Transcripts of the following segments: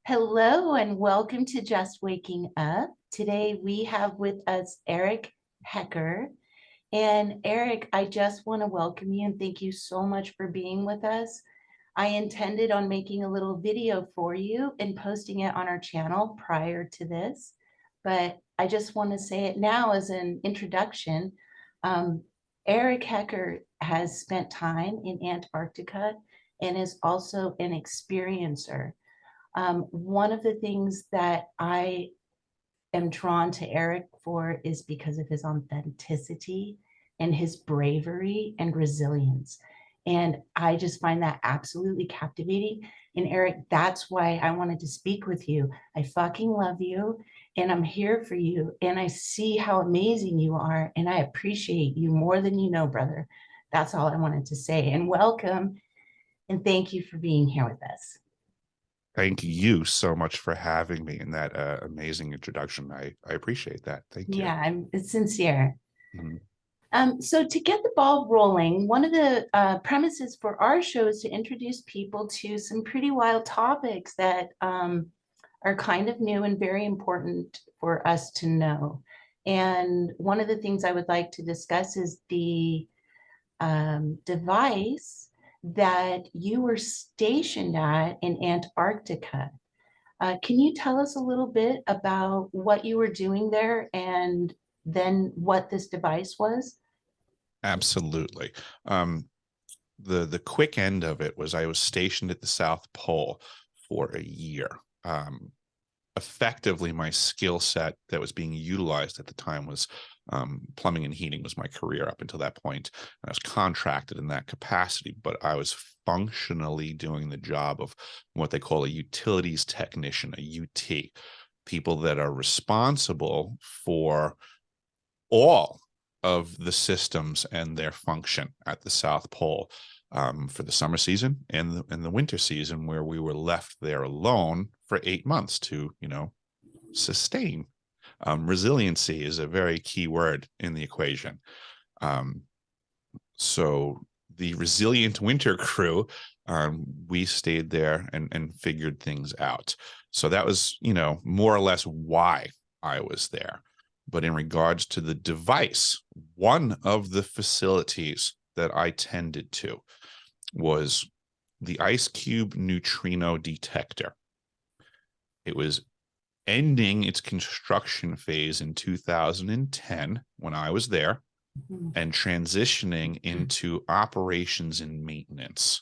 Hello and welcome to Just Waking Up. Today we have with us Eric Hecker. And Eric, I just want to welcome you and thank you so much for being with us. I intended on making a little video for you and posting it on our channel prior to this, but I just want to say it now as an introduction. Um, Eric Hecker has spent time in Antarctica and is also an experiencer. One of the things that I am drawn to Eric for is because of his authenticity and his bravery and resilience. And I just find that absolutely captivating. And Eric, that's why I wanted to speak with you. I fucking love you and I'm here for you. And I see how amazing you are. And I appreciate you more than you know, brother. That's all I wanted to say. And welcome. And thank you for being here with us. Thank you so much for having me in that amazing introduction. I appreciate that. Thank you. Yeah, I'm sincere. Mhm. So to get the ball rolling, one of the premises for our show is to introduce people to some pretty wild topics that are kind of new and very important for us to know. And one of the things I would like to discuss is the device that you were stationed at in Antarctica. Can you tell us a little bit about what you were doing there and then what this device was? Absolutely. Um, the quick end of it was I was stationed at the South Pole for a year. Um, Effectively, my skill set that was being utilized at the time was plumbing and heating was my career up until that point. And I was contracted in that capacity, but I was functionally doing the job of what they call a utilities technician, a UT, people that are responsible for all of the systems and their function at the South Pole for the summer season and the winter season, where we were left there alone for 8 months to, sustain. Resiliency is a very key word in the equation. Um, so the resilient winter crew, we stayed there and figured things out. So that was, more or less why I was there. But in regards to the device, one of the facilities that I tended to was the ice cube neutrino detector. It was ending its construction phase in 2010 when I was there and transitioning into operations and maintenance.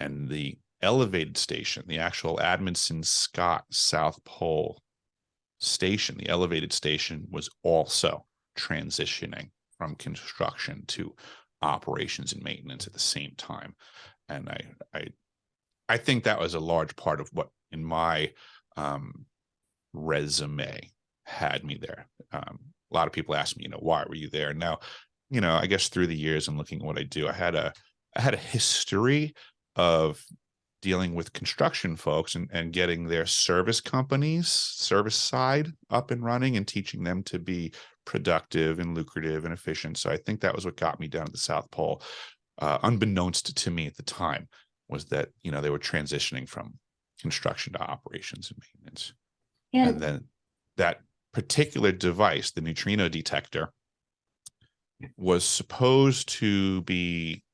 And the elevated station, the actual Amundsen Scott South Pole station, the elevated station, was also transitioning from construction to operations and maintenance at the same time. And I think that was a large part of what in my resume had me there. A lot of people ask me, why were you there? Now, I guess through the years and looking at what I do, I had a history of dealing with construction folks and getting their service companies, service side up and running and teaching them to be productive and lucrative and efficient. So I think that was what got me down to the South Pole. Unbeknownst to me at the time was that, they were transitioning from construction to operations and maintenance. And And then that particular device, the neutrino detector, was supposed to be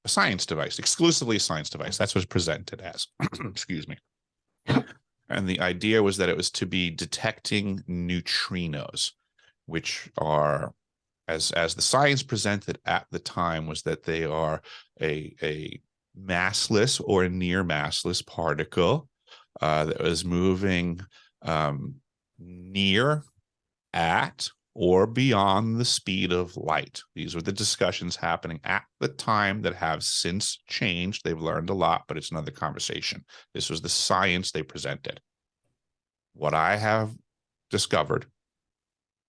a science device, exclusively a science device. That's what it's presented as. Excuse me. And the idea was that it was to be detecting neutrinos, which are, as the science presented at the time, was that they are a massless or near massless particle that was moving near, at, or beyond the speed of light. These were the discussions happening at the time that have since changed. They've learned a lot, but it's another conversation. This was the science they presented. What I have discovered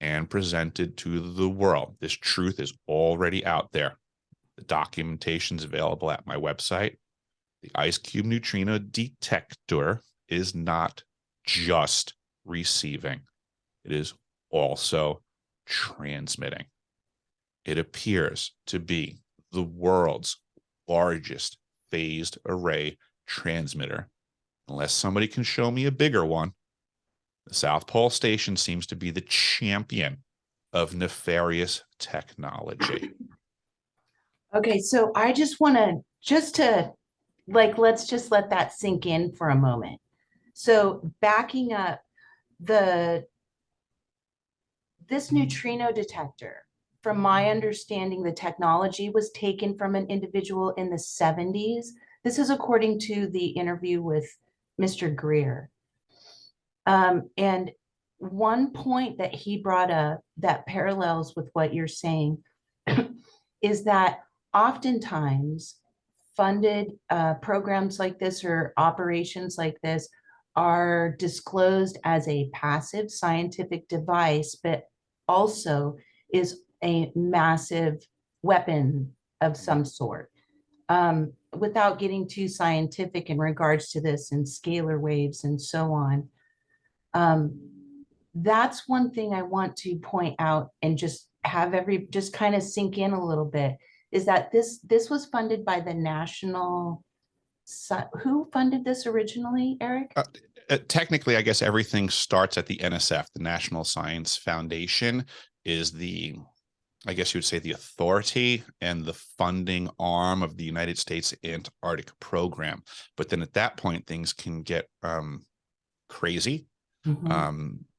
and presented to the world, this truth is already out there. The documentation is available at my website. The ice cube neutrino detector is not just receiving. It is also transmitting. It appears to be the world's largest phased array transmitter Unless somebody can show me a bigger one, the South Pole Station seems to be the champion of nefarious technology. Okay, so I just want to let's just let that sink in for a moment. So backing up, the this neutrino detector, from my understanding, the technology was taken from an individual in the 70s. This is according to the interview with Mr. GREER. And one point that he brought up that parallels with what you're saying is that oftentimes funded programs like this or operations like this are disclosed as a passive scientific device, but also is a massive weapon of some sort. Without getting too scientific in regards to this and scalar waves and so on, that's one thing I want to point out and just have just kind of sink in a little bit, is that this was funded by the national, who funded this originally, Eric? Technically, I guess everything starts at the NSF, the National Science Foundation, is the, I guess you would say, the authority and the funding arm of the United States Antarctica program. But then at that point, things can get crazy.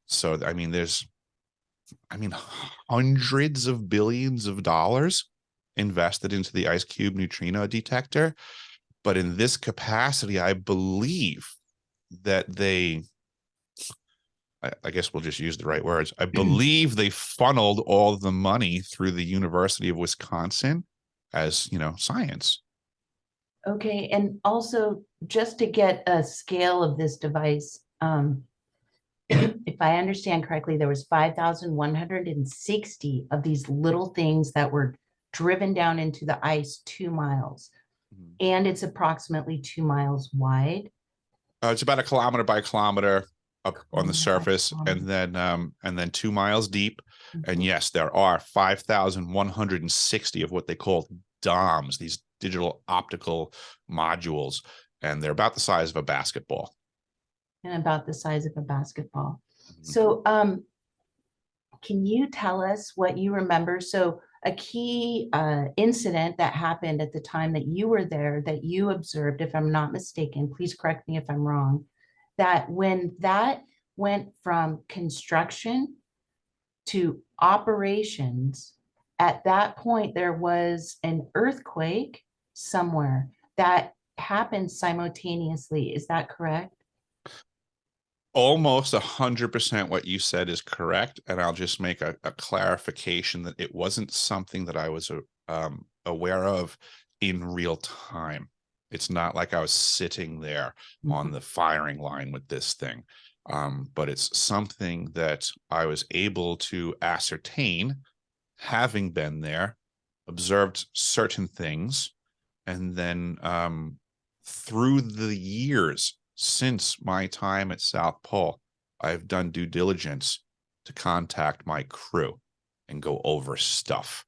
So, I mean, there's, hundreds of billions of dollars invested into the ice cube neutrino detector. But in this capacity, I believe that I guess we'll just use the right words. I believe they funneled all of the money through the University of Wisconsin as, science. Okay, and also just to get a scale of this device, if I understand correctly, there was 5,160 of these little things that were driven down into the ice 2 miles, and it's approximately 2 miles wide. It's about a kilometer by kilometer up on the Kilometer by surface, kilometer. and then 2 miles deep. And yes, there are 5,160 of what they call DOMs, these digital optical modules, and they're about the size of a basketball. And about the size of a basketball. So, can you tell us what you remember? So, a key incident that happened at the time that you were there that you observed, if I'm not mistaken, please correct me if I'm wrong, that when that went from construction to operations, at that point, there was an earthquake somewhere that happened simultaneously. Is that correct? Almost 100% what you said is correct. And I'll just make a clarification that it wasn't something that I was aware of in real time. It's not like I was sitting there on the firing line with this thing. But it's something that I was able to ascertain, having been there, observed certain things, and then through the years since my time at South Pole, I've done due diligence to contact my crew and go over stuff.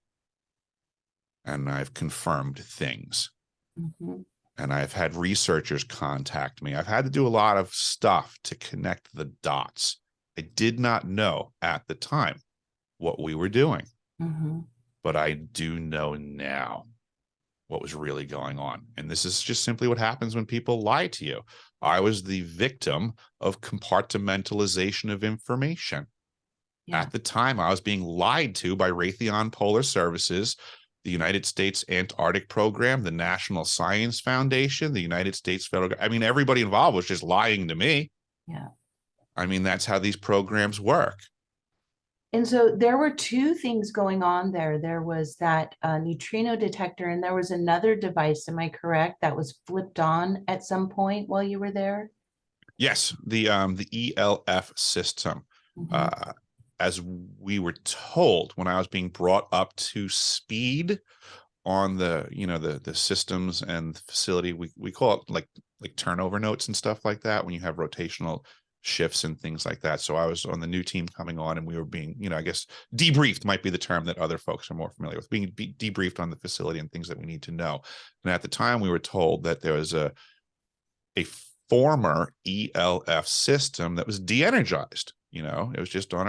And I've confirmed things. And I've had researchers contact me. I've had to do a lot of stuff to connect the dots. I did not know at the time what we were doing, but I do know now what was really going on. And this is just simply what happens when people lie to you. I was the victim of compartmentalization of information. At the time, I was being lied to by Raytheon Polar Services, the United States Antarctic Program, the National Science Foundation, the United States Federal. I mean, everybody involved was just lying to me. I mean, that's how these programs work. And so there were two things going on there. There was that neutrino detector, and there was another device, am I correct, that was flipped on at some point while you were there? Yes, the ELF system. As we were told when I was being brought up to speed on the systems and the facility, we call it like turnover notes and stuff like that when you have rotational shifts and things like that. So I was on the new team coming on, and we were being, I guess debriefed might be the term that other folks are more familiar with, being debriefed on the facility and things that we need to know. And at the time, we were told that there was a former ELF system that was de-energized. It was just on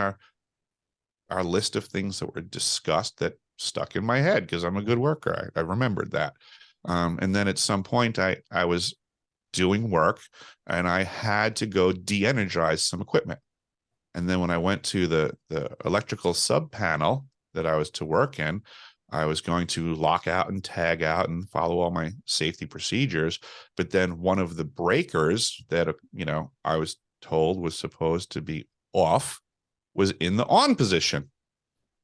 our list of things that were discussed that stuck in my head because I'm a good worker. I remembered that. And then at some point I was doing work and I had to go de-energize some equipment. And then when I went to the electrical sub panel that I was to work in, I was going to lock out and tag out and follow all my safety procedures. But then one of the breakers that, I was told was supposed to be off was in the on position.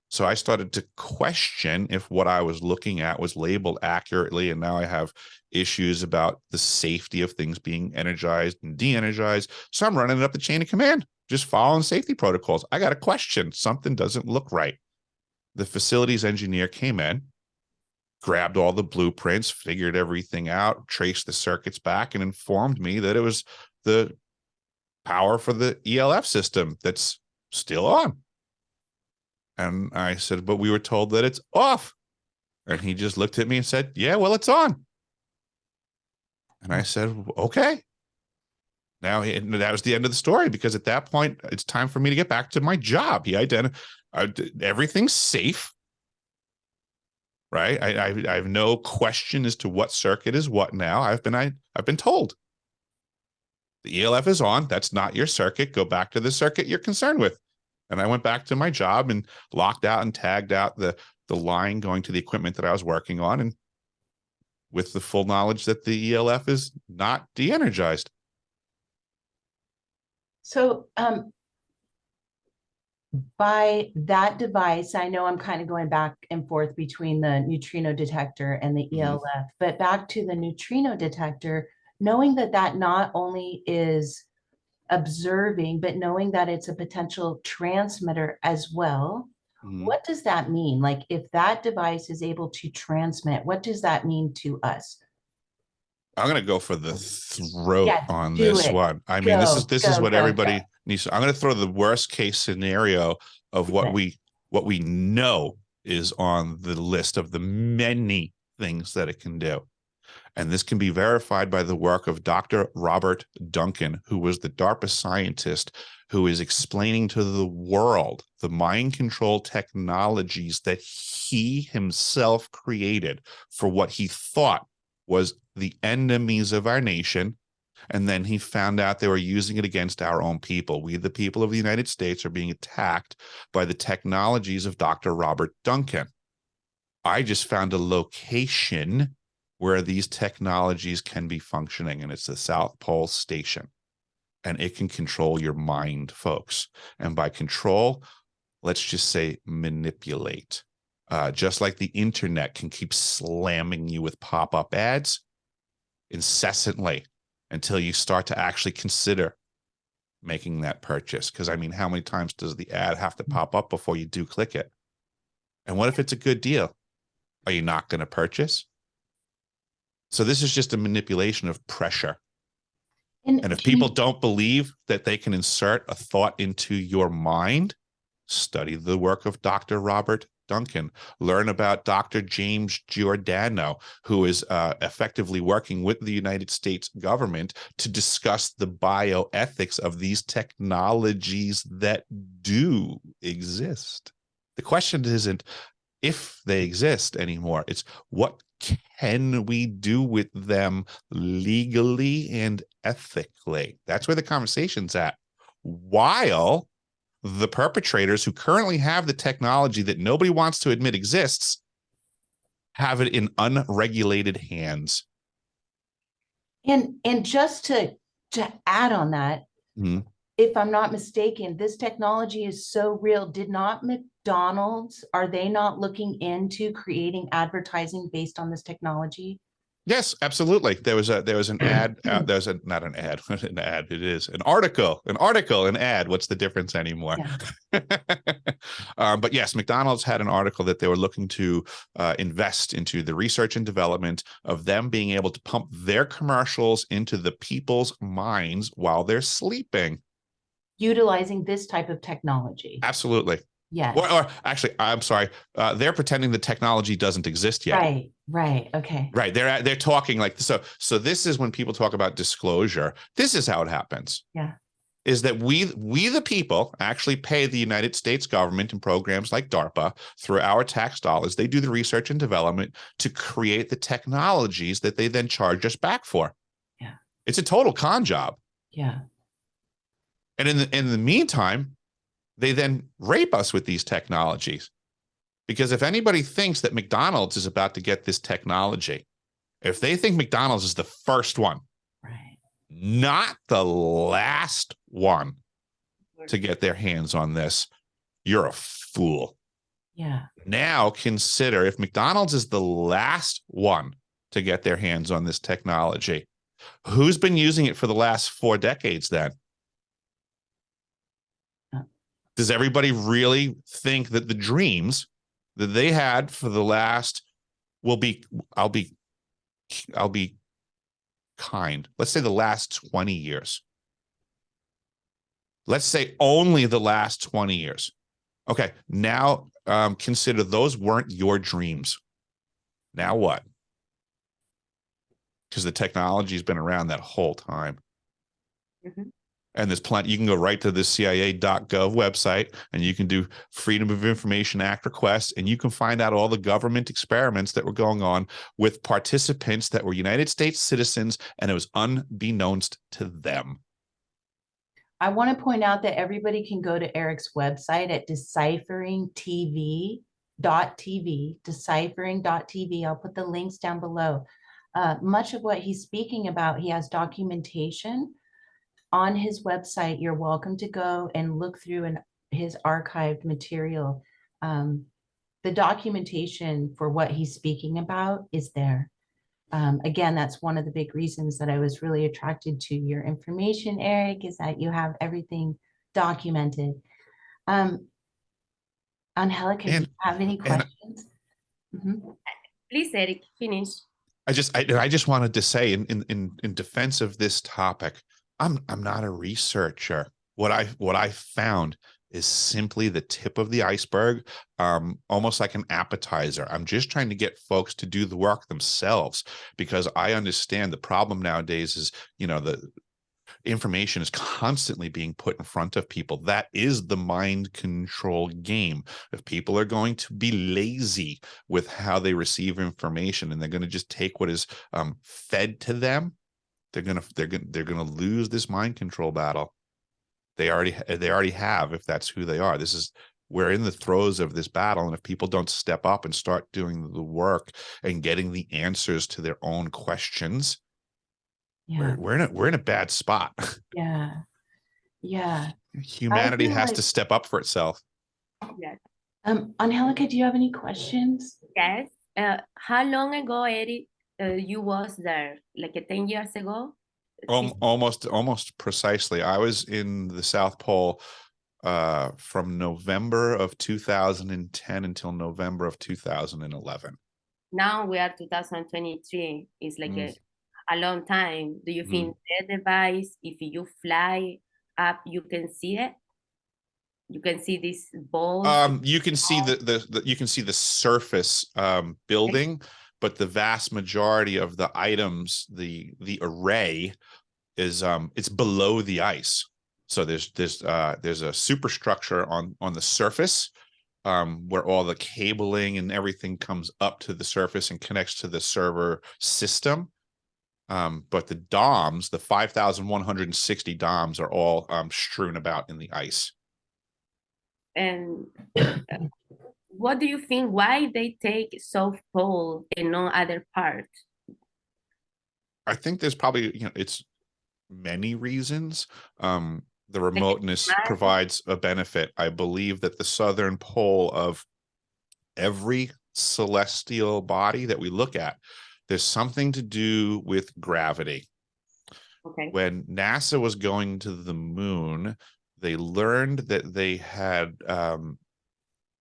So I started to question if what I was looking at was labeled accurately. And now I have issues about the safety of things being energized and de-energized. So I'm running it up the chain of command, just following safety protocols. I got a question. Something doesn't look right. The facilities engineer came in, grabbed all the blueprints, figured everything out, traced the circuits back, and informed me that it was the power for the ELF system that's still on. And I said, but we were told that it's off. And he just looked at me and said, yeah, well, it's on. And I said, okay. Now, that was the end of the story, because at that point, it's time for me to get back to my job. He identified everything's safe, right? I have no question as to what circuit is what now. I've been told the ELF is on. That's not your circuit. Go back to the circuit you're concerned with. And I went back to my job and locked out and tagged out the line going to the equipment that I was working on, and with the full knowledge that the ELF is not de-energized. So by that device, I know I'm kind of going back and forth between the neutrino detector and the ELF, but back to the neutrino detector, knowing that that not only is observing, but knowing that it's a potential transmitter as well. What does that mean? Like, if that device is able to transmit, what does that mean to us? I'm going to go for the throat on do this it. one. I mean, this is what Go. everybody needs. I'm going to throw the worst case scenario of what we know is on the list of the many things that it can do. And this can be verified by the work of Dr. Robert Duncan, who was the DARPA scientist who is explaining to the world the mind control technologies that he himself created for what he thought was the enemies of our nation. And then he found out they were using it against our own people. We, the people of the United States, are being attacked by the technologies of Dr. Robert Duncan. I just found a location where these technologies can be functioning, and it's the South Pole Station. And it can control your mind, folks. And by control, let's just say manipulate. Just like the internet can keep slamming you with pop-up ads incessantly until you start to actually consider making that purchase. Because, I mean, how many times does the ad have to pop up before you do click it? And what if it's a good deal? Are you not going to purchase? So this is just a manipulation of pressure. And if people don't believe that they can insert a thought into your mind, study the work of Dr. Robert Duncan. Learn about Dr. James Giordano, who is effectively working with the United States government to discuss the bioethics of these technologies that do exist. The question isn't if they exist anymore. It's what can we do with them legally and ethically? That's where the conversation's at. While the perpetrators who currently have the technology that nobody wants to admit exists have it in unregulated hands. And just to add on that, if I'm not mistaken, this technology is so real. Did not McDonald's, are they not looking into creating advertising based on this technology? Yes, absolutely. There was an ad. There's not an ad. An ad. It is an article. An ad. What's the difference anymore? Yeah. But yes, McDonald's had an article that they were looking to invest into the research and development of them being able to pump their commercials into the people's minds while they're sleeping. Utilizing this type of technology. Absolutely. Yes. Or actually, I'm sorry, they're pretending the technology doesn't exist yet. Right. Right. Okay. Right. They're talking like so. So this is when people talk about disclosure. This is how it happens. Yeah. Is that we the people actually pay the United States government and programs like DARPA through our tax dollars. They do the research and development to create the technologies that they then charge us back for. Yeah. It's a total con job. Yeah. And in the meantime, they then rape us with these technologies. Because if anybody thinks that McDonald's is about to get this technology, if they think McDonald's is the first one, Right. not the last one to get their hands on this, you're a fool. Yeah. Now consider if McDonald's is the last one to get their hands on this technology, who's been using it for the last 4 decades then? Does everybody really think that the dreams that they had for the last I'll be kind. Let's say the last 20 years. Let's say only the last 20 years. Okay, now consider those weren't your dreams. Now what? Because the technology's been around that whole time. Mhm. And there's plenty, you can go right to the CIA.gov website and you can do Freedom of Information Act requests, and you can find out all the government experiments that were going on with participants that were United States citizens, and it was unbeknownst to them. I want to point out that everybody can go to Eric's website at decipheringtv.tv, deciphering.tv. I'll put the links down below. Much of what he's speaking about, he has documentation on his website. You're welcome to go and look through his archived material. The documentation for what he's speaking about is there. Again, that's one of the big reasons that I was really attracted to your information, Eric, is that you have everything documented. Angelica, do you have any questions? Please, Eric, finish. I just wanted to say in defense of this topic, I'm not a researcher. What I found is simply the tip of the iceberg, almost like an appetizer. I'm just trying to get folks to do the work themselves, because I understand the problem nowadays is, the information is constantly being put in front of people. That is the mind control game. If people are going to be lazy with how they receive information and they're going to just take what is fed to them, they're going to lose this mind control battle. They already have, if that's who they are. We're in the throes of this battle, and if people don't step up and start doing the work and getting the answers to their own questions, Yeah. we're in a bad spot. Yeah. Yeah. Humanity has to step up for itself. Yes. Angelica, do you have any questions? Yes. How long ago, Eric, you was there? Like 10 years ago? Almost precisely. I was in the South Pole from November of 2010 until November of 2011. Now we are 2023. It's like a long time. Do you think the device, if you fly up, you can see it? You can see these balls? You can see the surface building, but the vast majority of the items, the array is it's below the ice. So there's a superstructure on the surface where all the cabling and everything comes up to the surface and connects to the server system. But the DOMs, the 5,160 DOMs, are all strewn about in the ice. And what do you think? Why they take South Pole and no other part? I think there's probably, it's many reasons. The remoteness provides a benefit. I believe that the southern pole of every celestial body that we look at, there's something to do with gravity. Okay. When NASA was going to the moon, they learned that they had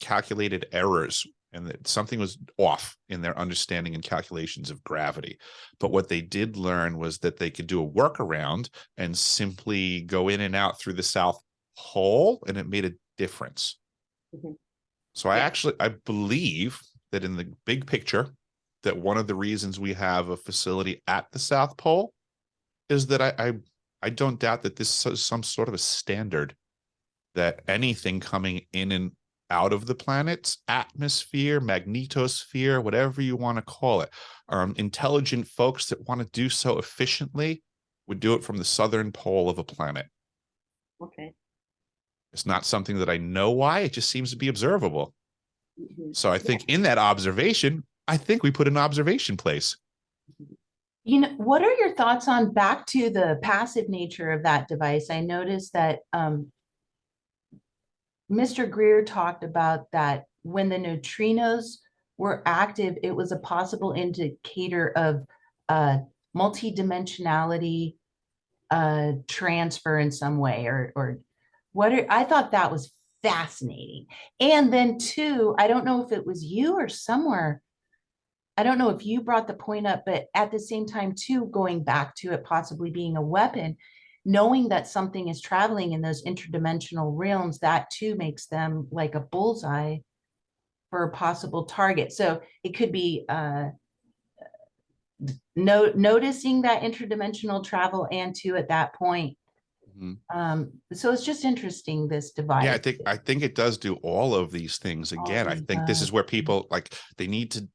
calculated errors and that something was off in their understanding and calculations of gravity. But what they did learn was that they could do a workaround and simply go in and out through the South Pole, and it made a difference. Mhm. So I believe that in the big picture, that one of the reasons we have a facility at the South Pole is that I don't doubt that this is some sort of a standard, that anything coming in and out of the planet's atmosphere, magnetosphere, whatever you want to call it, intelligent folks that want to do so efficiently would do it from the southern pole of a planet. Okay. It's not something that I know why, it just seems to be observable. So I think in that observation, I think we put an observation place. You know, what are your thoughts on, back to the passive nature of that device? I noticed that Mr. Greer talked about that when the neutrinos were active, it was a possible indicator of multidimensionality transfer in some way, or I thought that was fascinating. And then two, I don't know if it was you or somewhere, I don't know if you brought the point up, but at the same time too, going back to it possibly being a weapon, knowing that something is traveling in those interdimensional realms, that too makes them like a bullseye for a possible target. So it could be noticing that interdimensional travel, and two, at that point. So it's just interesting, this device. Yeah, I think it does do all of these things. Again, I think this is where people, like, they need to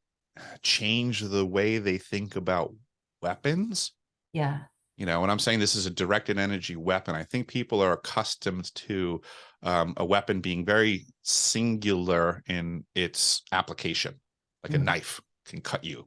change the way they think about weapons. Yeah. You know, when I'm saying this is a directed energy weapon, I think people are accustomed to a weapon being very singular in its application, like a knife can cut you,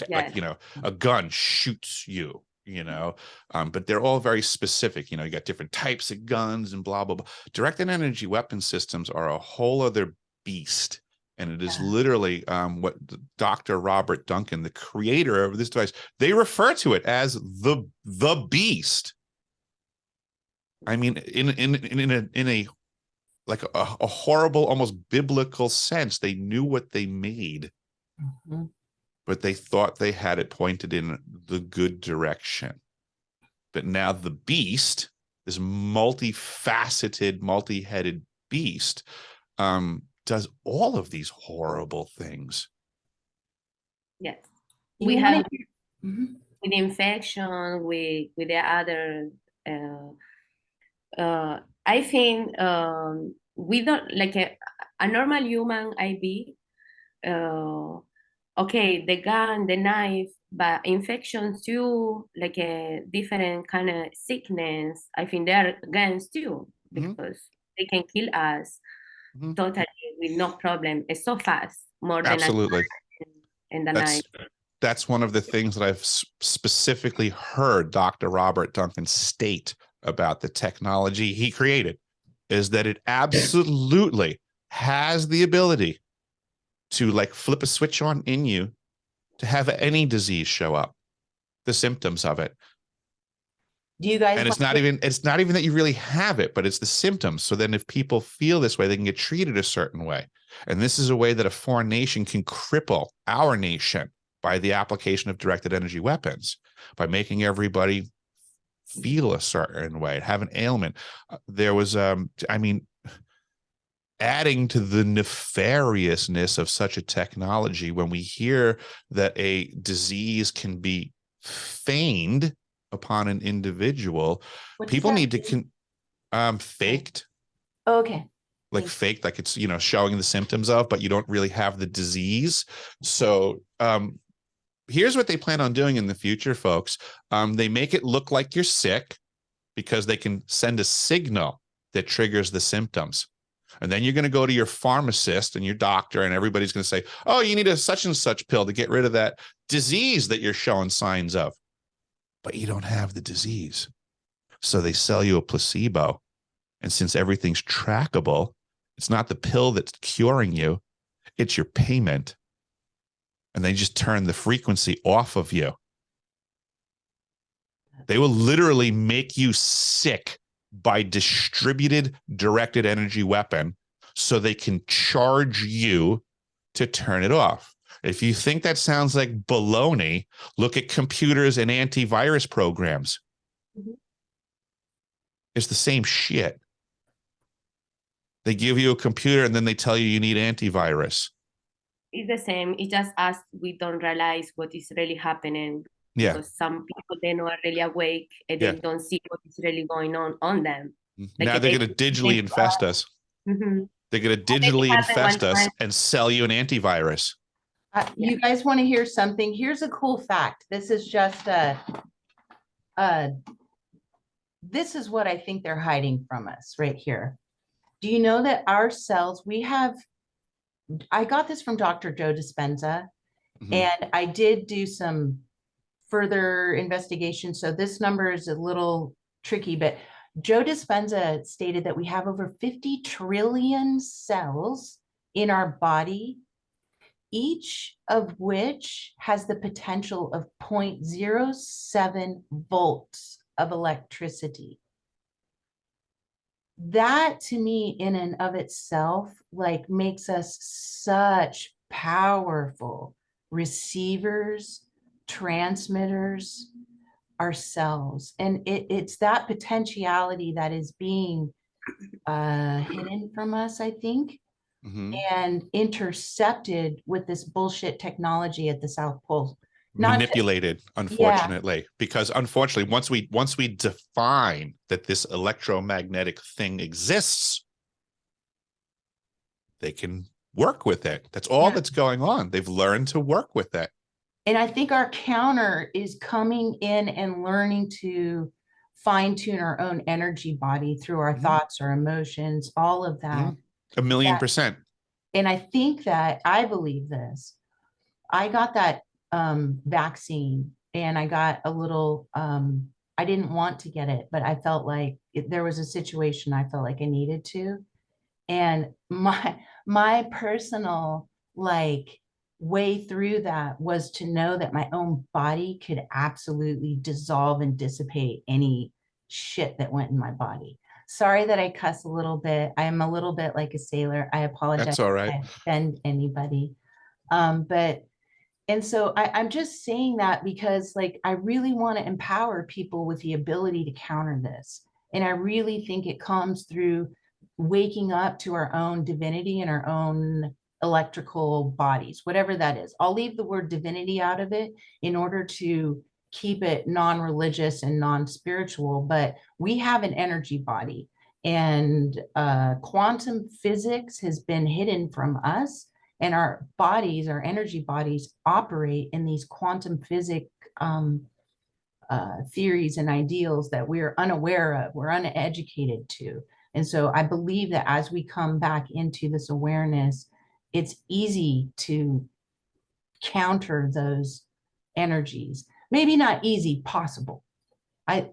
like, you know, a gun shoots you, you know, but they're all very specific. You know, you got different types of guns and blah, blah, blah. Directed energy weapon systems are a whole other beast. And it is literally what Dr. Robert Duncan, the creator of this device, they refer to it as the beast. I mean, in a like a horrible, almost biblical sense, they knew what they made, but they thought they had it pointed in the good direction. But now the beast, this multifaceted, multi-headed beast, does all of these horrible things. Yes. We have with infection, with the other I think we don't, like a normal human IV, okay, the gun, the knife, but infections too, like a different kind of sickness, I think they're guns too, because they can kill us totally with no problem. It's so fast, more than absolutely. And the knife. That's one of the things that I've specifically heard Dr. Robert Duncan state about the technology he created, is that it absolutely has the ability to, like, flip a switch on in you to have any disease show up, the symptoms of it. Do you guys? And it's not even that you really have it, but it's the symptoms. So then if people feel this way, they can get treated a certain way. And this is a way that a foreign nation can cripple our nation by the application of directed energy weapons, by making everybody feel a certain way, have an ailment. There was, I mean, adding to the nefariousness of such a technology, when we hear that a disease can be feigned upon an individual, people need to faked. Okay. Like faked, like it's, you know, showing the symptoms of, but you don't really have the disease. So here's what they plan on doing in the future, folks. They make it look like you're sick because they can send a signal that triggers the symptoms. And then you're going to go to your pharmacist and your doctor, and everybody's going to say, oh, you need a such and such pill to get rid of that disease that you're showing signs of. But you don't have the disease. So they sell you a placebo. And since everything's trackable, it's not the pill that's curing you, it's your payment. And they just turn the frequency off of you. They will literally make you sick by distributed directed energy weapon so they can charge you to turn it off. If you think that sounds like baloney, look at computers and antivirus programs. It's the same shit. They give you a computer and then they tell you need antivirus. It's the same. It's just us. We don't realize what is really happening Yeah. because some people, they not really awake and Yeah. they don't see what is really going on them. Now they're going to digitally infest us. Mm-hmm. They're going to digitally infest us and sell you an antivirus. You guys want to hear something? Here's a cool fact. This is just this is what I think they're hiding from us right here. Do you know that our cells, I got this from Dr. Joe Dispenza, and I did do some further investigation. So this number is a little tricky, but Joe Dispenza stated that we have over 50 trillion cells in our body, each of which has the potential of 0.07 volts of electricity. That to me in and of itself like makes us such powerful receivers, transmitters ourselves. And it's that potentiality that is being hidden from us, I think, and intercepted with this bullshit technology at the South Pole. Manipulated, unfortunately, because unfortunately, once we define that this electromagnetic thing exists, they can work with it. That's all that's going on. They've learned to work with it. And I think our counter is coming in and learning to fine tune our own energy body through our thoughts, our emotions, all of that. 1,000,000%. And I think that I believe this. I got that vaccine and I got a little, I didn't want to get it, but I felt like there was a situation I felt like I needed to. And my personal like way through that was to know that my own body could absolutely dissolve and dissipate any shit that went in my body. Sorry that I cuss a little bit. I'm a little bit like a sailor. I apologize. That's all right. If I offend anybody. And so I'm just saying that because like I really want to empower people with the ability to counter this. And I really think it comes through waking up to our own divinity and our own electrical bodies, whatever that is. I'll leave the word divinity out of it in order to keep it non-religious and non-spiritual, but we have an energy body, and quantum physics has been hidden from us, and our bodies, our energy bodies, operate in these quantum physics theories and ideals that we're unaware of, we're uneducated to. And so I believe that as we come back into this awareness, it's easy to counter those energies. Maybe not easy, possible. I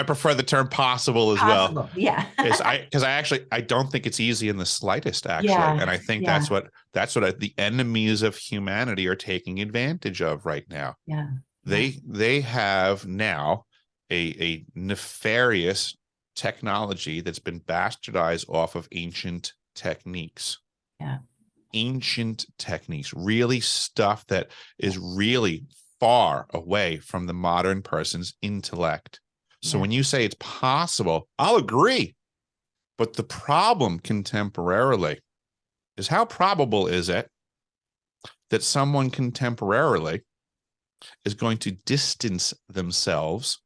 prefer the term possible as well. Yeah. Because I don't think it's easy in the slightest, actually. Yeah, and I think that's what the enemies of humanity are taking advantage of right now. Yeah. They have now a nefarious technology that's been bastardized off of ancient techniques. Yeah. Ancient techniques, really stuff that is really far away from the modern person's intellect. So when you say it's possible, I'll agree. But the problem contemporarily is, how probable is it that someone contemporarily is going to distance themselves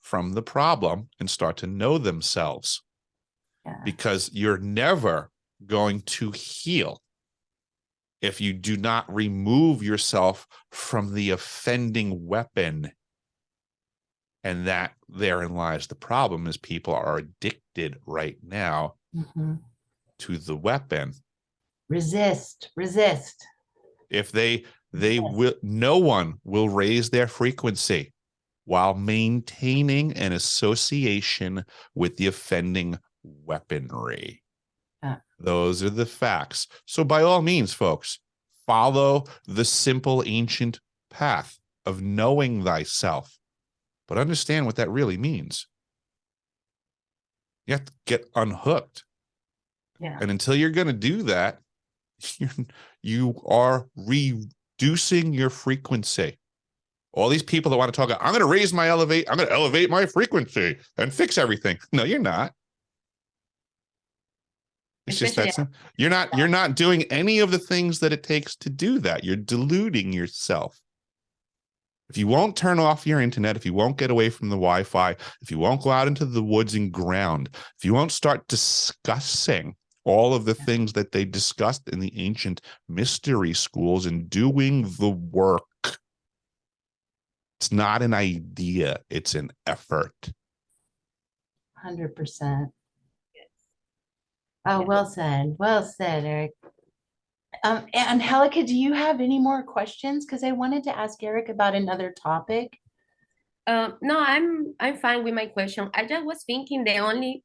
from the problem and start to know themselves? Because you're never going to heal if you do not remove yourself from the offending weapon. And that therein lies the problem, is people are addicted right now to the weapon. Resist. If they will, no one will raise their frequency while maintaining an association with the offending weaponry. Those are the facts. So by all means, folks, follow the simple ancient path of knowing thyself, but understand what that really means. You have to get unhooked. And until you're going to do that, you are reducing your frequency. All these people that want to talk, I'm going to elevate my frequency and fix everything. No, you're not. It's just especially that simple. You're not doing any of the things that it takes to do that. You're deluding yourself. If you won't turn off your internet, if you won't get away from the Wi-Fi, if you won't go out into the woods and ground, if you won't start discussing all of the things that they discussed in the ancient mystery schools and doing the work, it's not an idea, it's an effort. 100%. yes. Oh, Yeah. well said, Eric. Angelica, do you have any more questions? Because I wanted to ask Eric about another topic. No, I'm fine with my question. I just was thinking the only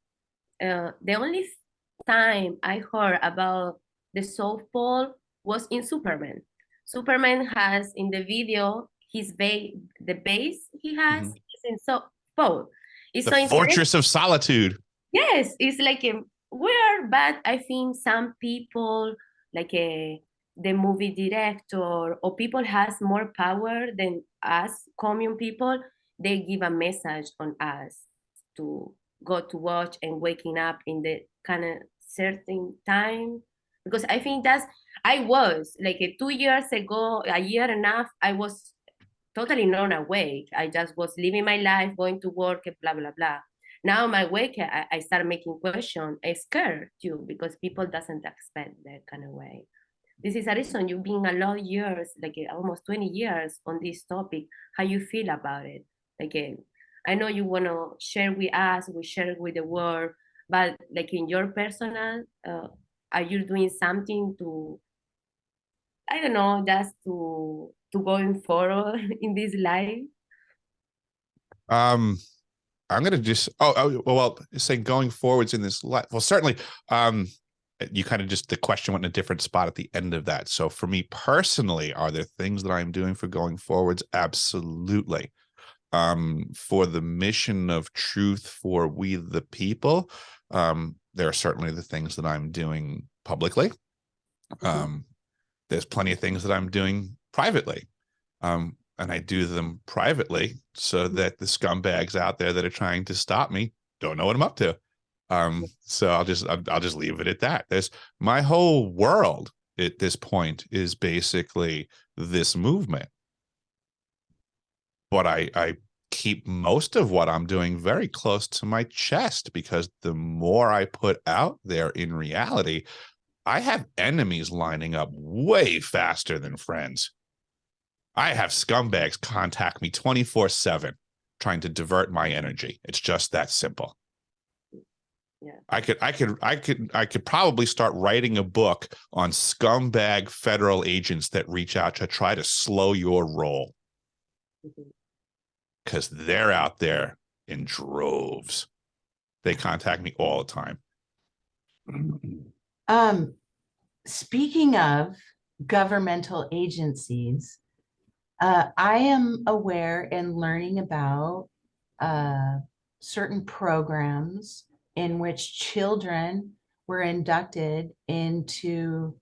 time I heard about the South Pole was in Superman. Superman has in the video the base he has Mhm. is in South Pole. It's The so interesting. Fortress of Solitude. Yes, it's like a weird, but I think some people like the movie director or people has more power than us common people. They give a message on us to go to watch and waking up in the kind of certain time because I think I was like 2 years ago, a year and a half, I was totally not awake. I just was living my life, going to work, blah, blah, blah. Now my wake, I start making questions. I scared too because people doesn't expect that kind of way. This is a reason you've been a lot of years, like almost 20 years on this topic. How you feel about it? Like, I know you want to share with us, we share with the world, but like in your personal, are you doing something to, I don't know, just to going forward in this life? I'm going to just, well, say going forwards in this life. Well, certainly, you kind of just, the question went in a different spot at the end of that. So for me personally, are there things that I'm doing for going forwards? Absolutely. For the mission of truth for we the people, there are certainly the things that I'm doing publicly. There's plenty of things that I'm doing privately. And I do them privately so that the scumbags out there that are trying to stop me don't know what I'm up to. So I'll just leave it at that. There's my whole world at this point is basically this movement. But I keep most of what I'm doing very close to my chest because the more I put out there in reality, I have enemies lining up way faster than friends. I have scumbags contact me 24/7 trying to divert my energy. It's just that simple. Yeah. I could probably start writing a book on scumbag federal agents that reach out to try to slow your roll. Because they're out there in droves. They contact me all the time. Speaking of governmental agencies, I am aware and learning about certain programs in which children were inducted into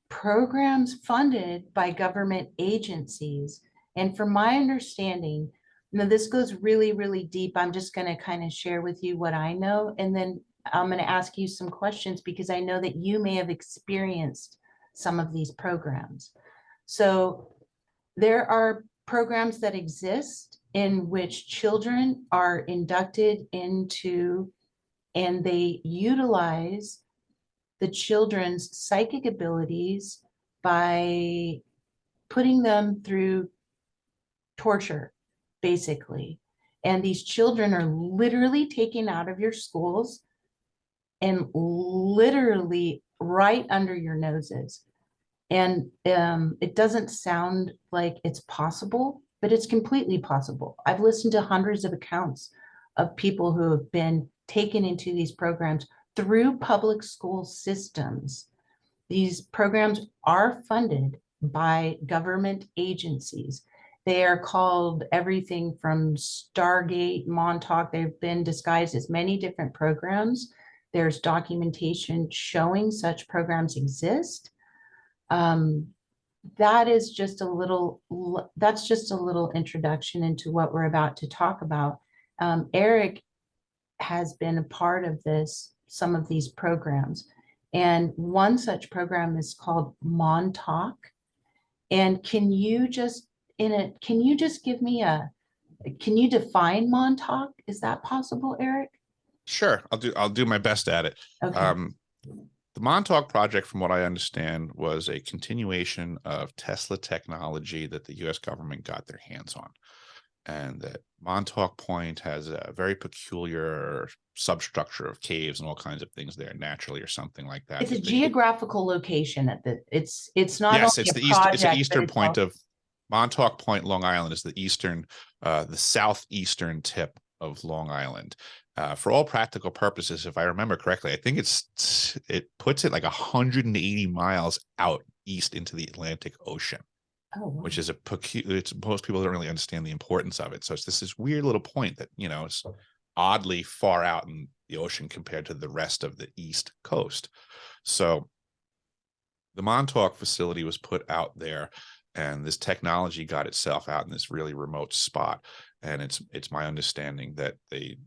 programs funded by government agencies. And from my understanding, this goes really, really deep. I'm just going to kind of share with you what I know, and then I'm going to ask you some questions because I know that you may have experienced some of these programs. So there are programs that exist in which children are inducted into, and they utilize the children's psychic abilities by putting them through torture, basically. And these children are literally taken out of your schools and literally right under your noses. And it doesn't sound like it's possible, but it's completely possible. I've listened to hundreds of accounts of people who have been taken into these programs through public school systems. These programs are funded by government agencies. They are called everything from Stargate, Montauk. They've been disguised as many different programs. There's documentation showing such programs exist. That is just a little, that's just a little introduction into what we're about to talk about. Eric has been a part of this, some of these programs. And one such program is called Montauk. And can you just give me can you define Montauk? Is that possible, Eric? Sure, I'll do my best at it. Okay. The Montauk project, from what I understand, was a continuation of Tesla technology that the US government got their hands on. And that Montauk Point has a very peculiar substructure of caves and all kinds of things there naturally, or something like that. It's a geographical location at it's not Yes, only it's a the east. It's the project, but eastern it's point also, of Montauk Point, Long Island is the eastern, the southeastern tip of Long Island. For all practical purposes, if I remember correctly, I think it puts it like 180 miles out east into the Atlantic Ocean, oh, wow. which is most people don't really understand the importance of it. So it's this weird little point that, you know, is oddly far out in the ocean compared to the rest of the East Coast. So the Montauk facility was put out there, and this technology got itself out in this really remote spot. And it's my understanding that they,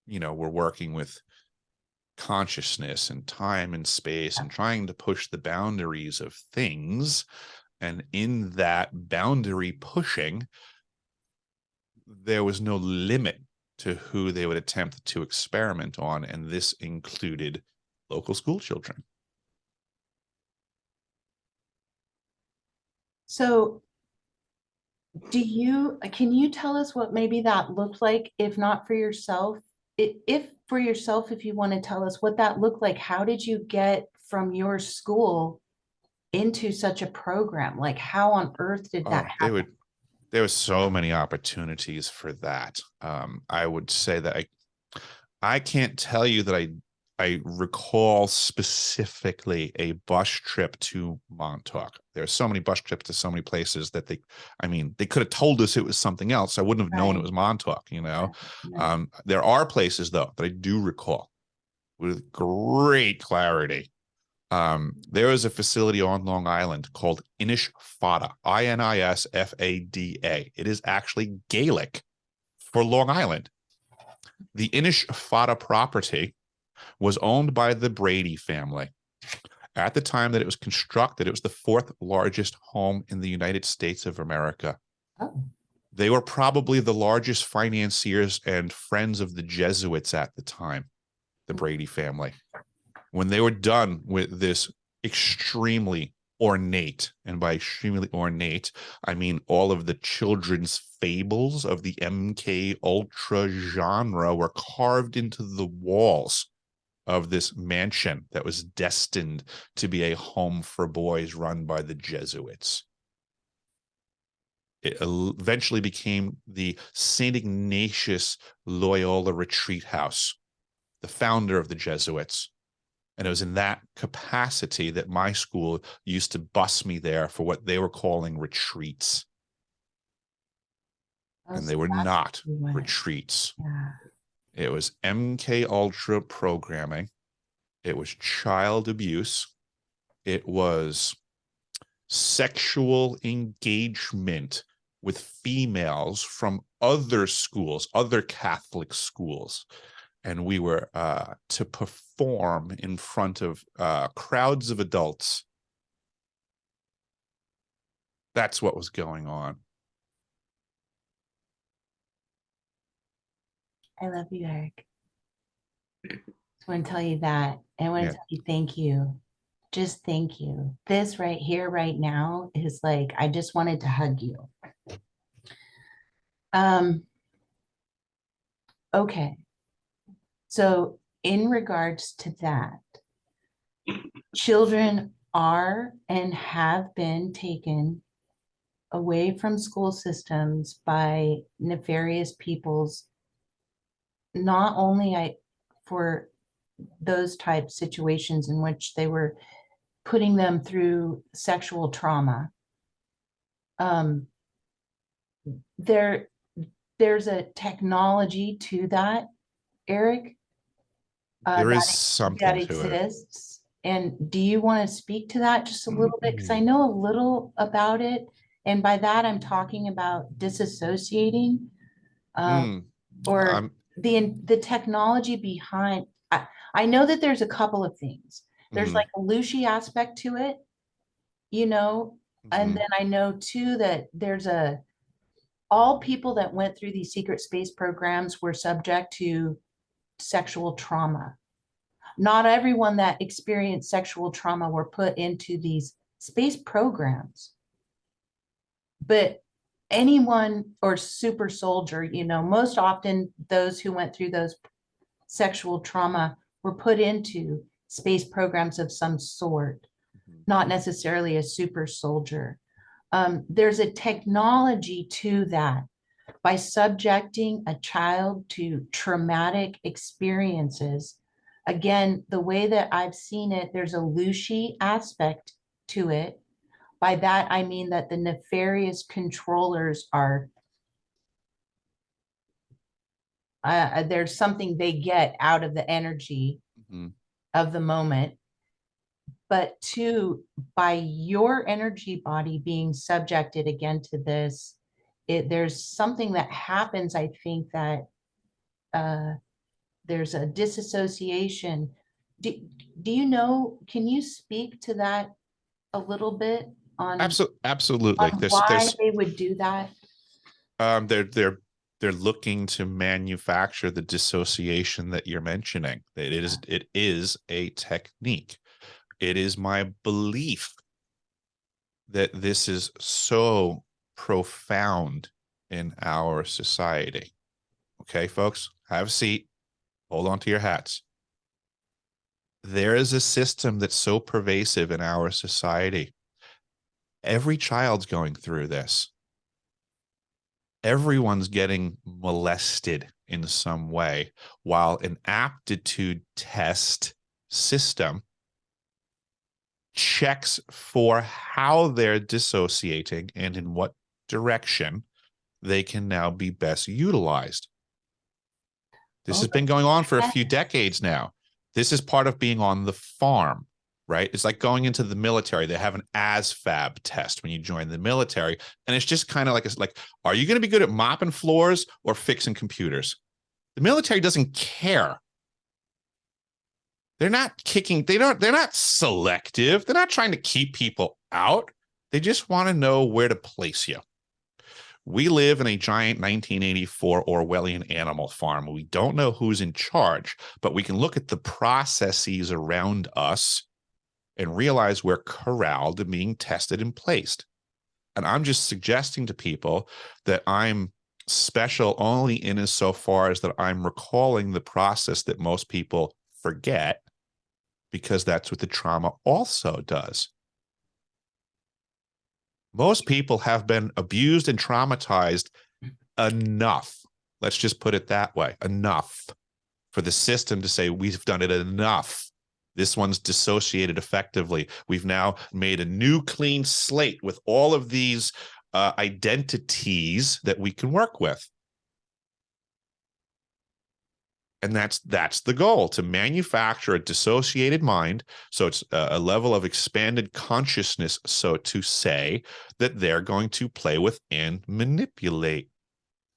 you know, were working with consciousness and time and space and trying to push the boundaries of things. And in that boundary pushing, there was no limit to who they would attempt to experiment on. And this included local school children. So can you tell us what maybe that looked like, if not for yourself? If for yourself, if you want to tell us what that looked like, how did you get from your school into such a program? Like, how on earth did that happen? There were so many opportunities for that. I would say that I can't tell you that I recall specifically a bus trip to Montauk. There are so many bus trips to so many places that they could have told us it was something else. I wouldn't have known it was Montauk, you know. Right. There are places, though, that I do recall with great clarity. There is a facility on Long Island called Inishfada, Inisfada. It is actually Gaelic for Long Island. The Inishfada property was owned by the Brady family. At the time that it was constructed, it was the fourth largest home in the United States of America. Oh. They were probably the largest financiers and friends of the Jesuits at the time, the Brady family. When they were done with this extremely ornate, and by extremely ornate, I mean all of the children's fables of the MK Ultra genre were carved into the walls of this mansion that was destined to be a home for boys run by the Jesuits. It eventually became the St. Ignatius Loyola Retreat House, the founder of the Jesuits. And it was in that capacity that my school used to bus me there for what they were calling retreats. And they were not retreats. Yeah. It was MK Ultra programming. It was child abuse. It was sexual engagement with females from other schools, other Catholic schools. And we were to perform in front of crowds of adults. That's what was going on. I love you, Eric. Just want to tell you that. And I want to tell you thank you. Just thank you. This right here, right now, is like, I just wanted to hug you. Okay. So in regards to that, children are and have been taken away from school systems by nefarious peoples, not only for those type situations in which they were putting them through sexual trauma. There's a technology to that, Eric. There is something that to it. exists. And do you want to speak to that just a little bit? Because I know a little about it. And by that, I'm talking about disassociating or the technology behind. I know that there's a couple of things. There's Mhm. like a Lucy aspect to it, you know, and Mhm. then I know too that all people that went through these secret space programs were subject to sexual trauma. Not everyone that experienced sexual trauma were put into these space programs, but anyone or super soldier, most often those who went through those sexual trauma were put into space programs of some sort, Mhm. not necessarily a super soldier. There's a technology to that. By subjecting a child to traumatic experiences, again, the way that I've seen it, there's a Lucy aspect to it. By that, I mean that the nefarious controllers are, there's something they get out of the energy Mhm. of the moment. But two, by your energy body being subjected again to this, there's something that happens, I think, that there's a disassociation. Do, do you know, can you speak to that a little bit on Absolutely. why they would do that? Um, they're they're they're looking to manufacture the dissociation that you're mentioning. It is a technique. It is my belief that this is so profound in our society. Okay, folks, have a seat. Hold on to your hats. There is a system that's so pervasive in our society. Every child's going through this. Everyone's getting molested in some way, while an aptitude test system checks for how they're dissociating and in what direction they can now be best utilized. This Oh, has been going on for a few decades now. This is part of being on the farm, right? It's like going into the military. They have an ASFAB test when you join the military. And it's just kind of like, are you going to be good at mopping floors or fixing computers? The military doesn't care. They're not kicking, they're not selective. They're not trying to keep people out. They just want to know where to place you. We live in a giant 1984 Orwellian animal farm. We don't know who's in charge, but we can look at the processes around us and realize we're corralled and being tested and placed. And I'm just suggesting to people that I'm special only in as so far as that I'm recalling the process that most people forget, because that's what the trauma also does. Most people have been abused and traumatized enough. Let's just put it that way. Enough for the system to say, we've done it enough. This one's dissociated effectively. We've now made a new clean slate with all of these identities that we can work with. And that's the goal, to manufacture a dissociated mind. So it's a level of expanded consciousness, so to say, that they're going to play with and manipulate.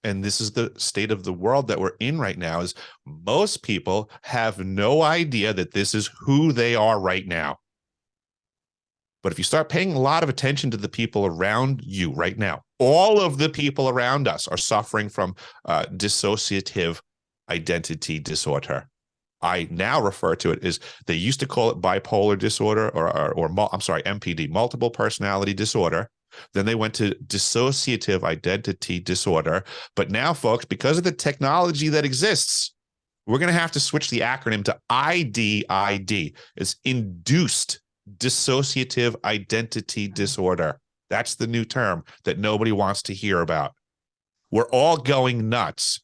And this is the state of the world that we're in right now, is most people have no idea that this is who they are right now. But if you start paying a lot of attention to the people around you right now, all of the people around us are suffering from dissociative identity disorder. I now refer to it as, they used to call it bipolar disorder, or I'm sorry, MPD, multiple personality disorder. Then they went to dissociative identity disorder. But now, folks, because of the technology that exists, we're going to have to switch the acronym to IDID. It's induced dissociative identity disorder. That's the new term that nobody wants to hear about. We're all going nuts.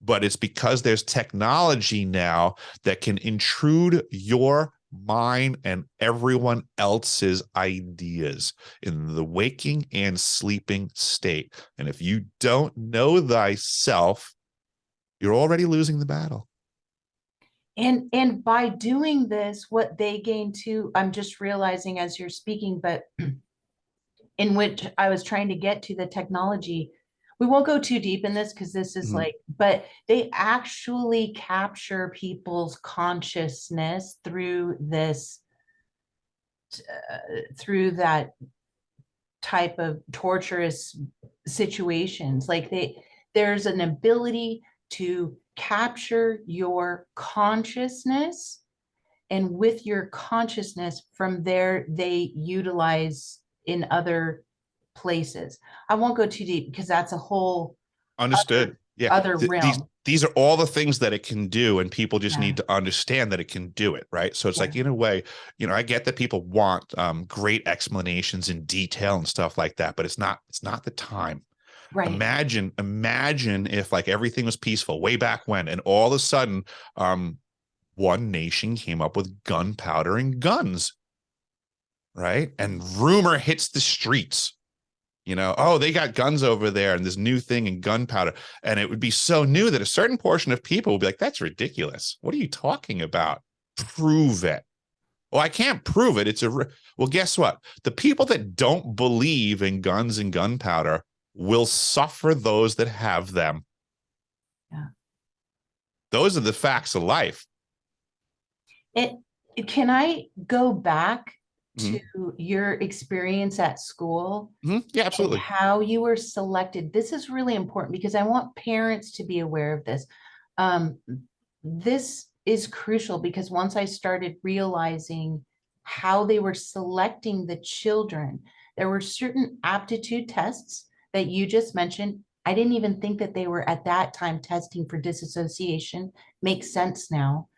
But it's because there's technology now that can intrude your mind and everyone else's ideas in the waking and sleeping state. And if you don't know thyself, you're already losing the battle. And by doing this, what they gain too, I'm just realizing as you're speaking, but in which I was trying to get to the technology, we won't go too deep in this because this is Mhm. like, but they actually capture people's consciousness through this, through that type of torturous situations. Like there's an ability to capture your consciousness, and with your consciousness from there, they utilize in other places. I won't go too deep because that's a whole Understood. Yeah. other realm. These are all the things that it can do, and people just Yeah. need to understand that it can do it, right? So it's Yeah. like, in a way, I get that people want great explanations in detail and stuff like that, but it's not the time. Right. Imagine if like everything was peaceful way back when, and all of a sudden, one nation came up with gunpowder and guns, right? And rumor hits the streets. Oh, they got guns over there and this new thing in gunpowder. And it would be so new that a certain portion of people would be like, that's ridiculous. What are you talking about? Prove it. Well, I can't prove it. Well, guess what? The people that don't believe in guns and gunpowder will suffer those that have them. Yeah. Those are the facts of life. Can I go back Mhm. to your experience at school? Mhm. Yeah, And absolutely. how you were selected? This is really important because I want parents to be aware of this. This is crucial because once I started realizing how they were selecting the children, there were certain aptitude tests that you just mentioned. I didn't even think that they were at that time testing for disassociation. Makes sense now.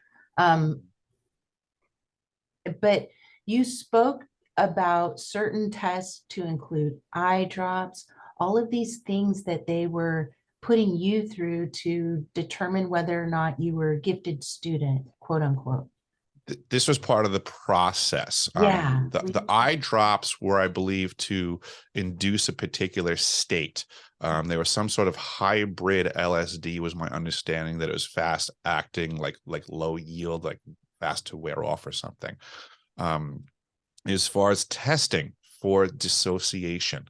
But you spoke about certain tests to include eye drops, all of these things that they were putting you through to determine whether or not you were a gifted student, quote unquote. This was part of the process. Yeah. The eye drops were, I believe, to induce a particular state. There was some sort of hybrid LSD, was my understanding, that it was fast acting, like low yield, like fast to wear off or something. As far as testing for dissociation,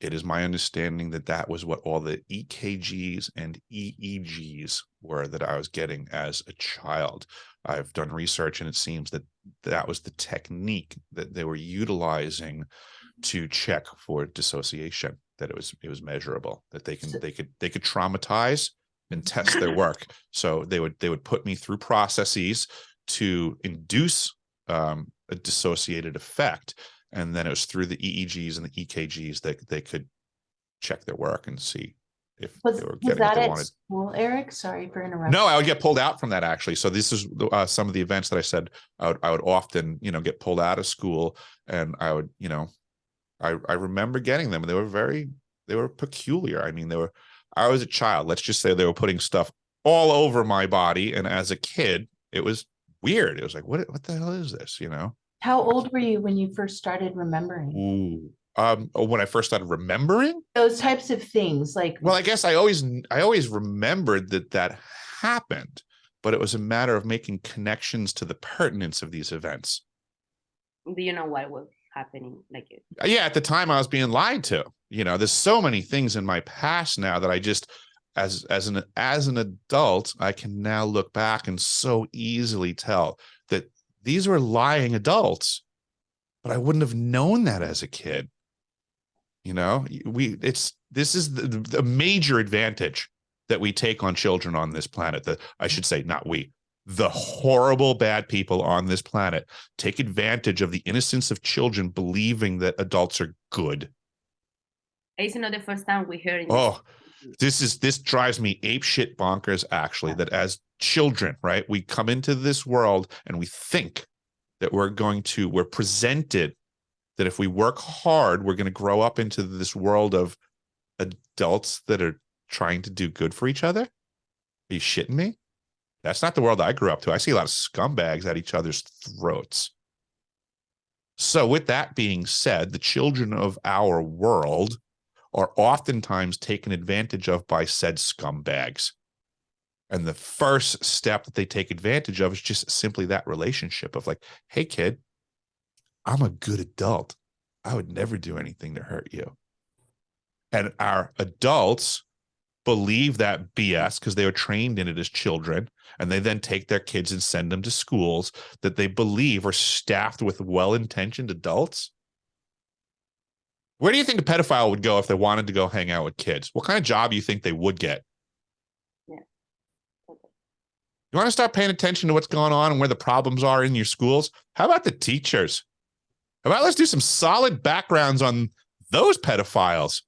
it is my understanding that that was what all the EKGs and EEGs were that I was getting as a child. I've done research, and it seems that that was the technique that they were utilizing to check for dissociation, that it was measurable, that they could traumatize and test their work. So they would put me through processes to induce a dissociated effect, and then it was through the EEGs and the EKGs that they could check their work and see if Was, they were was getting what that they at wanted. school, Eric? Sorry for interrupting. No, I would get pulled out from that, actually. So this is some of the events that I said I would often, get pulled out of school, and I would, I remember getting them, and they were peculiar. I mean, I was a child. Let's just say they were putting stuff all over my body, and as a kid, it was weird. It was like, what the hell is this? How old were you when you first started remembering Ooh. When I first started remembering those types of things? Like, well, I guess I always remembered that happened, but it was a matter of making connections to the pertinence of these events. Do you know what was happening? Like, Yeah, at the time I was being lied to. There's so many things in my past now that I just, as an adult, I can now look back and so easily tell that these were lying adults, but I wouldn't have known that as a kid. This is the major advantage that we take on children on this planet. I should say, not we, the horrible bad people on this planet take advantage of the innocence of children, believing that adults are good. it's not the first time we hear. This drives me apeshit bonkers, actually, that as children, right, we come into this world and we think that we're presented that if we work hard, we're going to grow up into this world of adults that are trying to do good for each other. Are you shitting me? That's not the world I grew up to. I see a lot of scumbags at each other's throats. So with that being said, the children of our world are oftentimes taken advantage of by said scumbags. And the first step that they take advantage of is just simply that relationship of like, hey, kid, I'm a good adult. I would never do anything to hurt you. And our adults believe that BS because they were trained in it as children, and they then take their kids and send them to schools that they believe are staffed with well-intentioned adults. Where do you think a pedophile would go if they wanted to go hang out with kids? What kind of job do you think they would get? Yeah. Okay. You want to start paying attention to what's going on and where the problems are in your schools? How about the teachers? How about let's do some solid backgrounds on those pedophiles?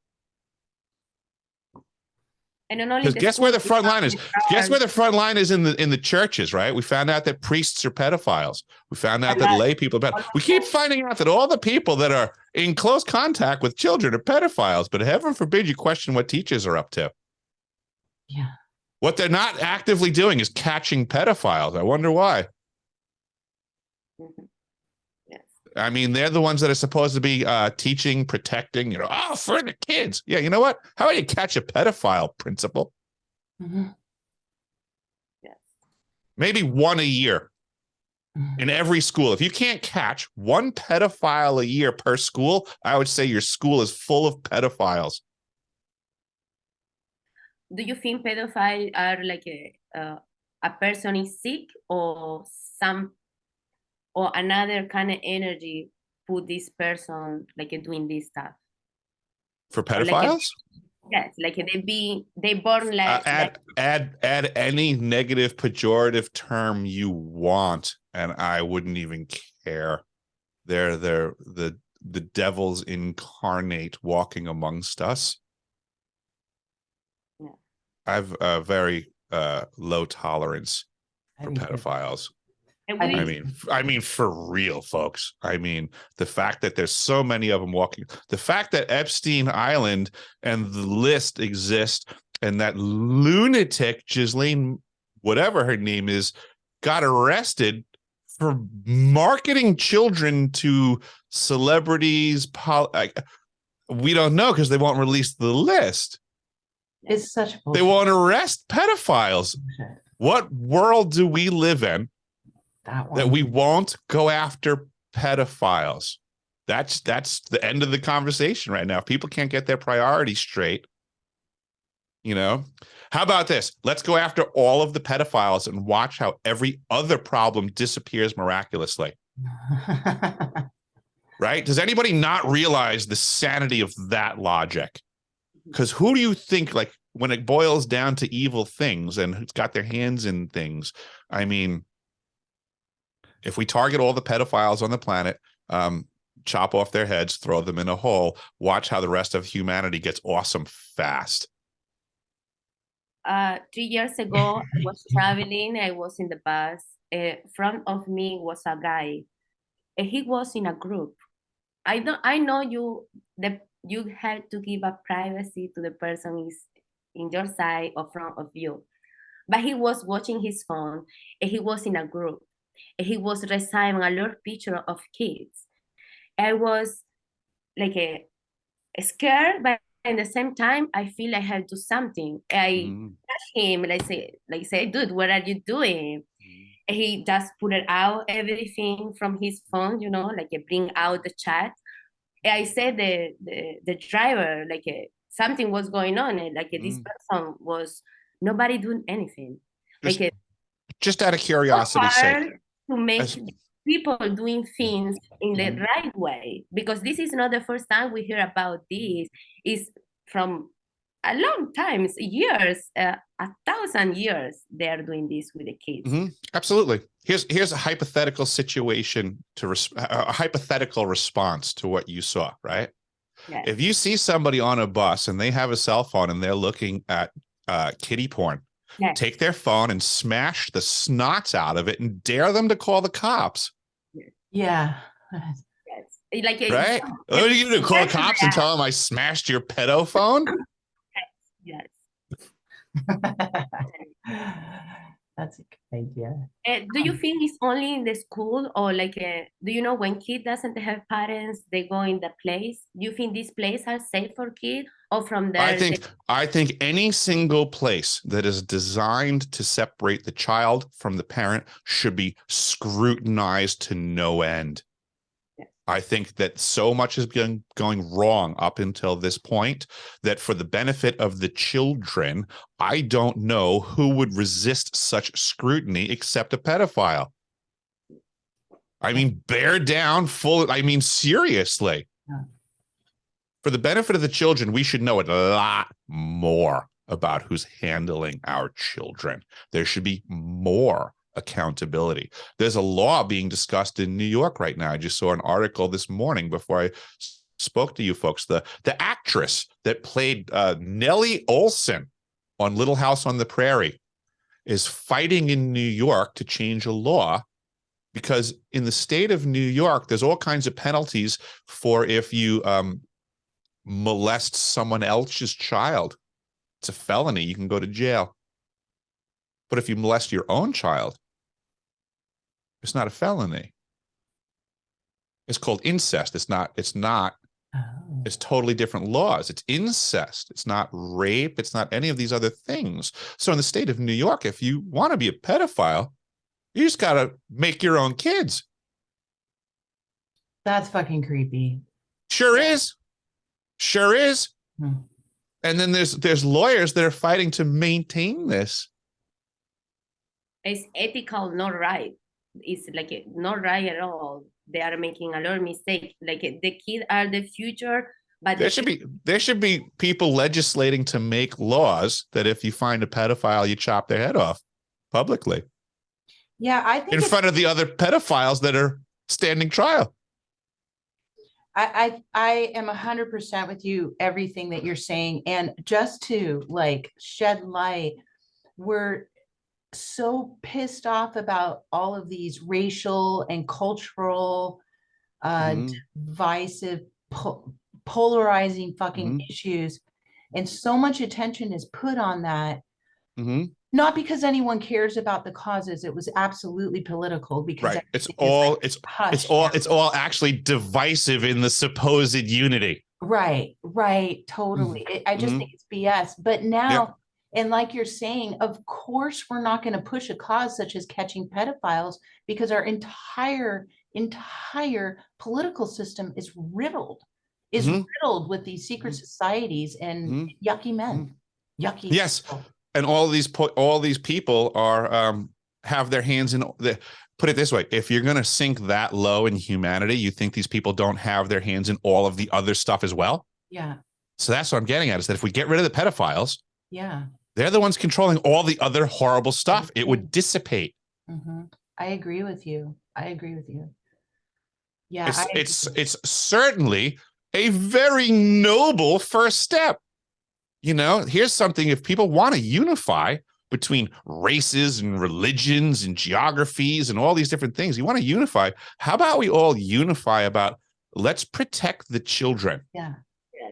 And not only Because guess where the front line is? Guess are- where the front line is in the churches, right? We found out that priests are pedophiles. We found out that lay people are pedophiles. We keep finding out that all the people that are in close contact with children are pedophiles, but heaven forbid you question what teachers are up to. Yeah. What they're not actively doing is catching pedophiles. I wonder why. Mhm. Yes. I mean, they're the ones that are supposed to be teaching, protecting, for the kids. Yeah, you know what? How about you catch a pedophile, principal? Mhm. Yes. Maybe one a year in every school. If you can't catch one pedophile a year per school, I would say your school is full of pedophiles. Do you think pedophiles are like a person is sick or another kind of energy put this person like doing this stuff? For Or like pedophiles? yes, like they born like, Add any negative pejorative term you want, and I wouldn't even care. They're the devils incarnate walking amongst us. Yeah. I've a very low tolerance for pedophiles. I mean, for real, folks. I mean, the fact that there's so many of them walking, the fact that Epstein Island and the list exist, and that lunatic Ghislaine, whatever her name is, got arrested for marketing children to celebrities. We don't know because they won't release the list. It's such a They won't arrest pedophiles. bullshit. What world do we live in that we won't go after pedophiles? That's the end of the conversation right now. If people can't get their priorities straight, how about this? Let's go after all of the pedophiles and watch how every other problem disappears miraculously. Right? Does anybody not realize the sanity of that logic? Because who do you think, like, when it boils down to evil things and who's got their hands in things? I mean, if we target all the pedophiles on the planet, chop off their heads, throw them in a hole, watch how the rest of humanity gets awesome fast. 3 years ago, I was traveling. I was in the bus. Front of me was a guy. He was in a group. I know you have to give a privacy to the person is in your side or front of you. But he was watching his phone, and he was in a group. And he was receiving a lot of pictures of kids. I was like scared, but at the same time, I feel I have to do something. I touch him and I say, dude, what are you doing? And he just put it out everything from his phone, like bring out the chat. And I said the driver, like something was going on, and like this person was nobody doing anything. Just out of curiosity's sake, to make people doing things in the right way, because this is not the first time we hear about this. It's from a long time, years, 1,000 years they are doing this with the kids. Absolutely. Here's a hypothetical situation a hypothetical response to what you saw, right? Yes. If you see somebody on a bus and they have a cell phone and they're looking at kiddie porn, yes. Take their phone and smash the snots out of it and dare them to call the cops. Yeah. Yes. Like right? What are you going to call the cops and tell them I smashed your pedo phone? Yes. That's a good idea. Do you think it's only in the school, or like, do you know when kid doesn't have parents, they go in the place? Do you think this place are safe for kids, or from there? I think any single place that is designed to separate the child from the parent should be scrutinized to no end. Yes. I think that so much has been going wrong up until this point that for the benefit of the children, I don't know who would resist such scrutiny except a pedophile. I mean, bear down full. I mean, seriously. Yeah. For the benefit of the children, we should know a lot more about who's handling our children. There should be more accountability. There's a law being discussed in New York right now. I just saw an article this morning before I spoke to you folks. The actress that played Nellie Olson on Little House on the Prairie is fighting in New York to change a law, because in the state of New York, there's all kinds of penalties for if you molest someone else's child. It's a felony. You can go to jail. But if you molest your own child, it's not a felony. It's called incest. It's totally different laws. It's incest. It's not rape. It's not any of these other things. So in the state of New York, if you want to be a pedophile, you just got to make your own kids. That's fucking creepy. Sure is. Sure is. Hmm. And then there's lawyers that are fighting to maintain this. It's ethical, not right. It's like not right at all. They are making a lot of mistakes. Like the kids are the future, but there should be people legislating to make laws that if you find a pedophile, you chop their head off publicly. Yeah, I think in front of the other pedophiles that are standing trial. I am 100% with you, everything that you're saying. And just to like shed light, we're so pissed off about all of these racial and cultural divisive, polarizing fucking issues. And so much attention is put on that. Not because anyone cares about the causes. It was absolutely political, because right. It's all actually divisive in the supposed unity. Right, totally. I just think it's BS. But now, and like you're saying, of course, we're not going to push a cause such as catching pedophiles, because our entire political system is riddled with these secret societies and yucky men. Yucky. Yes. People. And all these people are have their hands in the, put it this way, if you're going to sink that low in humanity, you think these people don't have their hands in all of the other stuff as well? Yeah. So that's what I'm getting at, is that if we get rid of the pedophiles, yeah, they're the ones controlling all the other horrible stuff. It would dissipate. I agree with you. Yeah. It's certainly a very noble first step. You know, here's something, if people want to unify between races and religions and geographies and all these different things, you want to unify. How about we all unify about, let's protect the children. Yeah.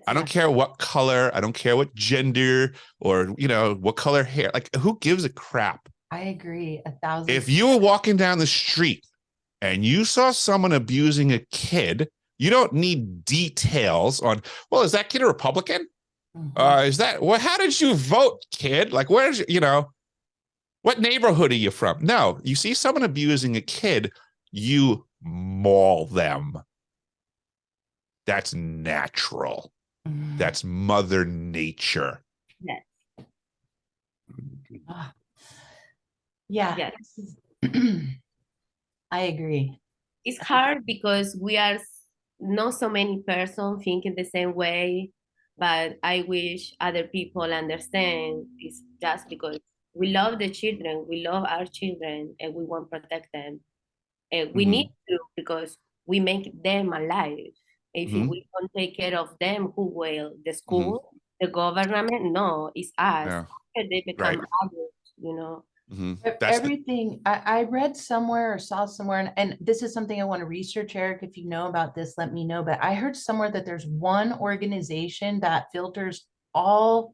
I don't care what color, I don't care what gender, or, you know, what color hair, like who gives a crap? I agree 1,000%. If you were walking down the street and you saw someone abusing a kid, you don't need details on, well, is that kid a Republican? Is that, well, how did you vote, kid? Like, where's, you know, what neighborhood are you from? No, you see someone abusing a kid, you maul them. That's natural. That's Mother Nature. Yes. Yeah. Yes. I agree. It's hard because we are not so many persons thinking the same way. But I wish other people understand it's just because we love the children, we love our children, and we want to protect them. And we need to, because we make them alive. If we don't take care of them, who will? The school, the government? No, it's us. Yeah. They become adults, you know. Everything I read somewhere or saw somewhere, and this is something I want to research, Eric. If you know about this, let me know. But I heard somewhere that there's one organization that filters all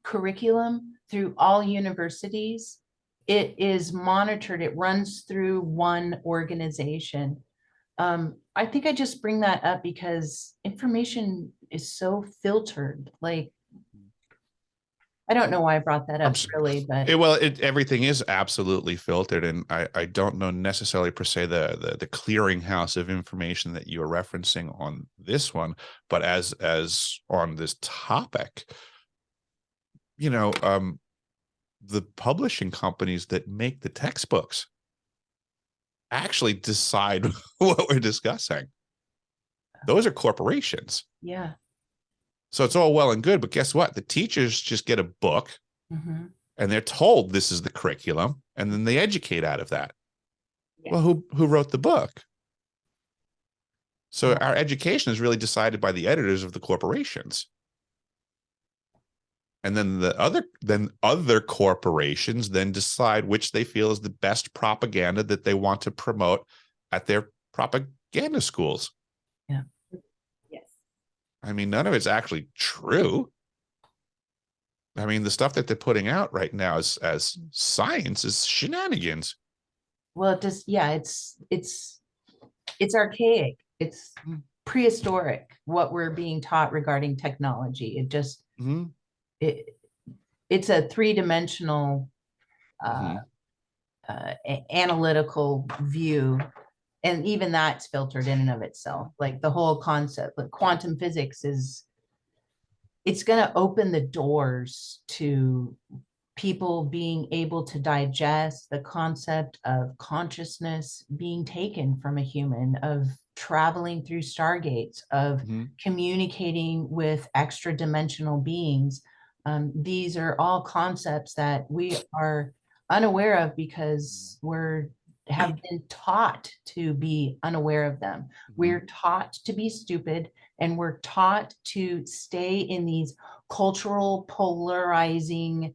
curriculum through all universities. It is monitored. It runs through one organization. I think I just bring that up because information is so filtered. Like, I don't know why I brought that I'm up really, but everything is absolutely filtered, and I don't know necessarily per se the clearinghouse of information that you're referencing on this one, but as on this topic, you know, the publishing companies that make the textbooks actually decide what we're discussing. Those are corporations. yeah. So it's all well and good, but guess what? The teachers just get a book Mm-hmm. and they're told this is the curriculum, and then they educate out of that. Yeah. Well, who wrote the book? So Yeah. our education is really decided by the editors of the corporations. And then other corporations then decide which they feel is the best propaganda that they want to promote at their propaganda schools. Yeah. Yes. I mean, none of it's actually true. I mean, the stuff that they're putting out right now as science is shenanigans. Well, it just, yeah, it's archaic. It's prehistoric what we're being taught regarding technology. It just, Mhm. it's a three-dimensional Mhm. analytical view. And even that's filtered in and of itself. Like the whole concept, like quantum physics it's going to open the doors to people being able to digest the concept of consciousness being taken from a human, of traveling through stargates, of Mhm. communicating with extra dimensional beings. These are all concepts that we are unaware of because have been taught to be unaware of them. We're taught to be stupid, and we're taught to stay in these cultural polarizing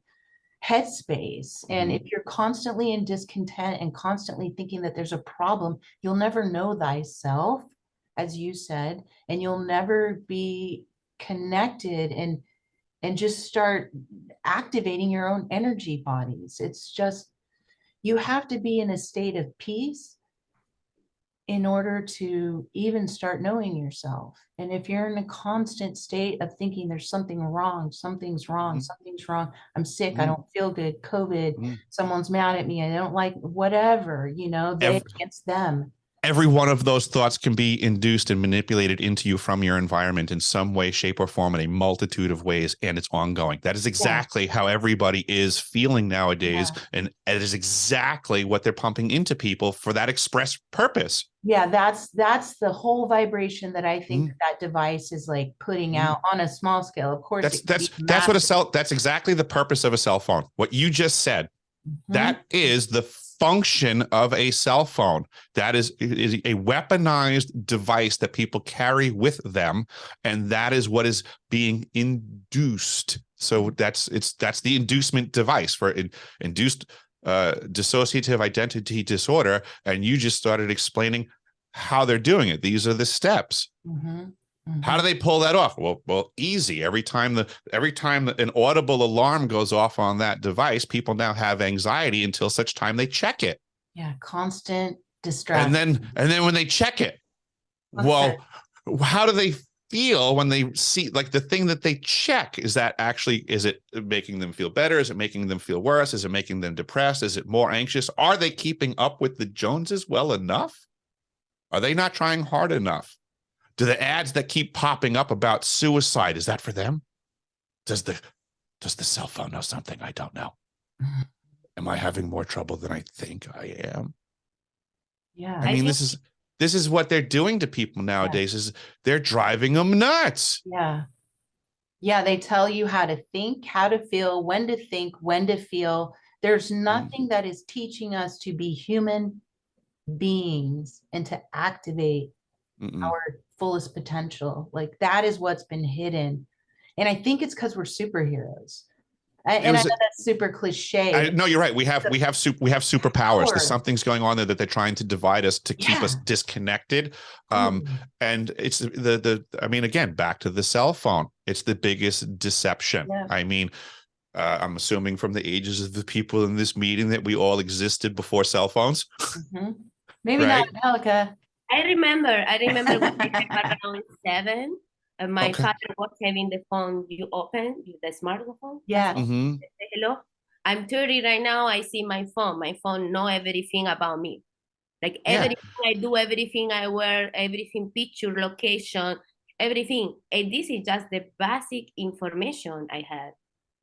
headspace. And if you're constantly in discontent and constantly thinking that there's a problem, you'll never know thyself, as you said, and you'll never be connected and just start activating your own energy bodies. It's just, you have to be in a state of peace in order to even start knowing yourself. And if you're in a constant state of thinking there's something wrong, something's wrong, something's wrong, I'm sick, I don't feel good, COVID, someone's mad at me, I don't like whatever, they against them. Every one of those thoughts can be induced and manipulated into you from your environment in some way, shape, or form in a multitude of ways, and it's ongoing. That is exactly how everybody is feeling nowadays, and it is exactly what they're pumping into people for that express purpose. Yeah, that's the whole vibration that I think that device is like putting out on a small scale. Of course, that's exactly the purpose of a cell phone. What you just said, that is the function of a cell phone. That is a weaponized device that people carry with them, and that is what is being induced. So that's the inducement device for induced dissociative identity disorder, and you just started explaining how they're doing it. These are the steps. How do they pull that off? Well, easy. Every time an audible alarm goes off on that device, people now have anxiety until such time they check it. Yeah, constant distraction. And then when they check it, well, how do they feel when they see, like, the thing that they check? Is it making them feel better? Is it making them feel worse? Is it making them depressed? Is it more anxious? Are they keeping up with the Joneses well enough? Are they not trying hard enough? Do the ads that keep popping up about suicide, is that for them? Does the cell phone know something I don't know? Am I having more trouble than I think I am? Yeah. I mean, this is what they're doing to people nowadays, is they're driving them nuts. Yeah. Yeah, they tell you how to think, how to feel, when to think, when to feel. There's nothing that is teaching us to be human beings and to activate our fullest potential. Like, that is what's been hidden. And I think it's because we're superheroes. And I know that's super cliche. No, you're right. We have superpowers. There's something's going on there that they're trying to divide us, to keep us disconnected. And it's I mean, again, back to the cell phone. It's the biggest deception. I mean, I'm assuming from the ages of the people in this meeting that we all existed before cell phones. Maybe not, Angelica. I remember when I was around 7, My Okay. father was having the phone you open, the smartphone. Yeah. Mhm. Say hello. I'm 30 right now. I see my phone. My phone know everything about me. Like Yeah. everything I do, everything I wear, everything, picture, location, everything. And this is just the basic information I have.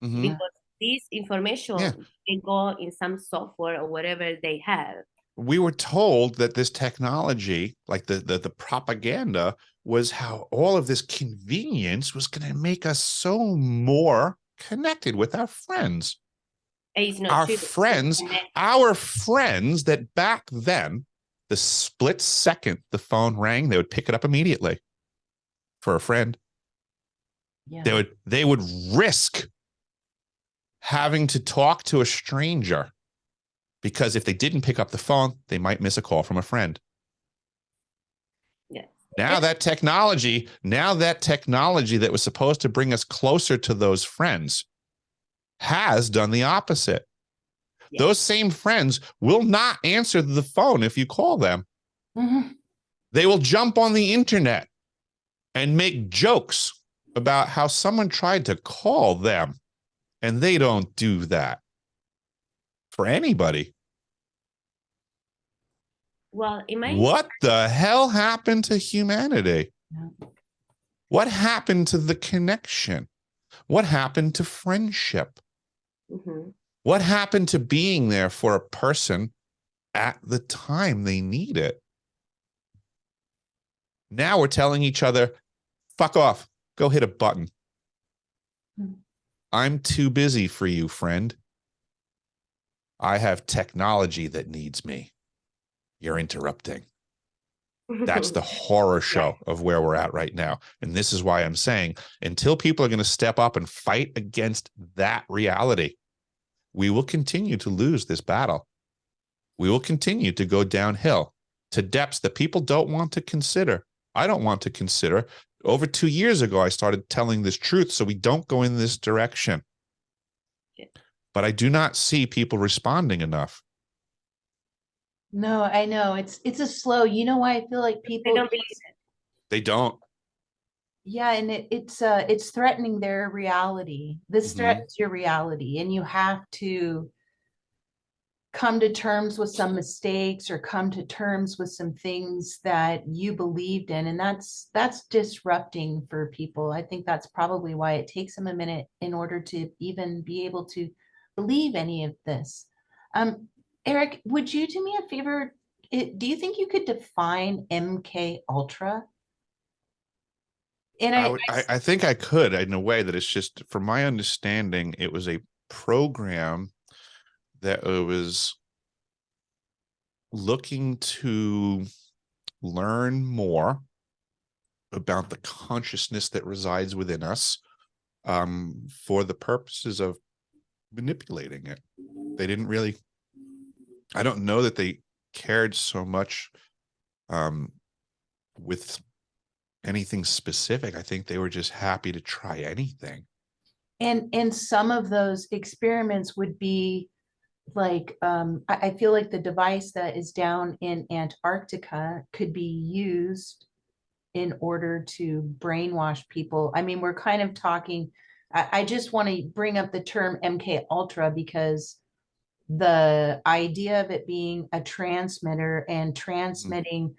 Mhm. Because this information Yeah. can go in some software or whatever they have. We were told that this technology, like the propaganda, was how all of this convenience was going to make us so more connected with our friends. And it's not Our true. friends, our friends that back then, the split second the phone rang, they would pick it up immediately for a friend. Yeah. They would risk having to talk to a stranger because if they didn't pick up the phone, they might miss a call from a friend. Yes. Now that technology that was supposed to bring us closer to those friends has done the opposite. Yes. Those same friends will not answer the phone if you call them. Mhm. They will jump on the internet and make jokes about how someone tried to call them, and they don't do that for anybody. Well, in my What the hell happened to humanity? Yeah. What happened to the connection? What happened to friendship? Mhm. What happened to being there for a person at the time they need it? Now we're telling each other, fuck off, go hit a button. Hmm. I'm too busy for you, friend. I have technology that needs me. You're interrupting. That's the horror show of where we're at right now. And this is why I'm saying, until people are going to step up and fight against that reality, we will continue to lose this battle. We will continue to go downhill to depths that people don't want to consider. I don't want to consider. Over 2 years ago, I started telling this truth so we don't go in this direction. But I do not see people responding enough. No, I know it's a slow, you know why I feel like They people, don't believe it. They don't. yeah, and it's threatening their reality. This threatens your reality, and you have to come to terms with some mistakes or come to terms with some things that you believed in, and that's disrupting for people. I think that's probably why it takes them a minute in order to even be able to believe any of this. Eric, would you do me a favor? Do you think you could define MK Ultra? And I think I could, in a way that it's just, from my understanding, it was a program that was looking to learn more about the consciousness that resides within us, for the purposes of manipulating it. They didn't really, I don't know that they cared so much with anything specific. I think they were just happy to try anything. and some of those experiments would be like, I feel like the device that is down in Antarctica could be used in order to brainwash people. I mean, we're kind of talking, I just want to bring up the term MK Ultra because the idea of it being a transmitter and transmitting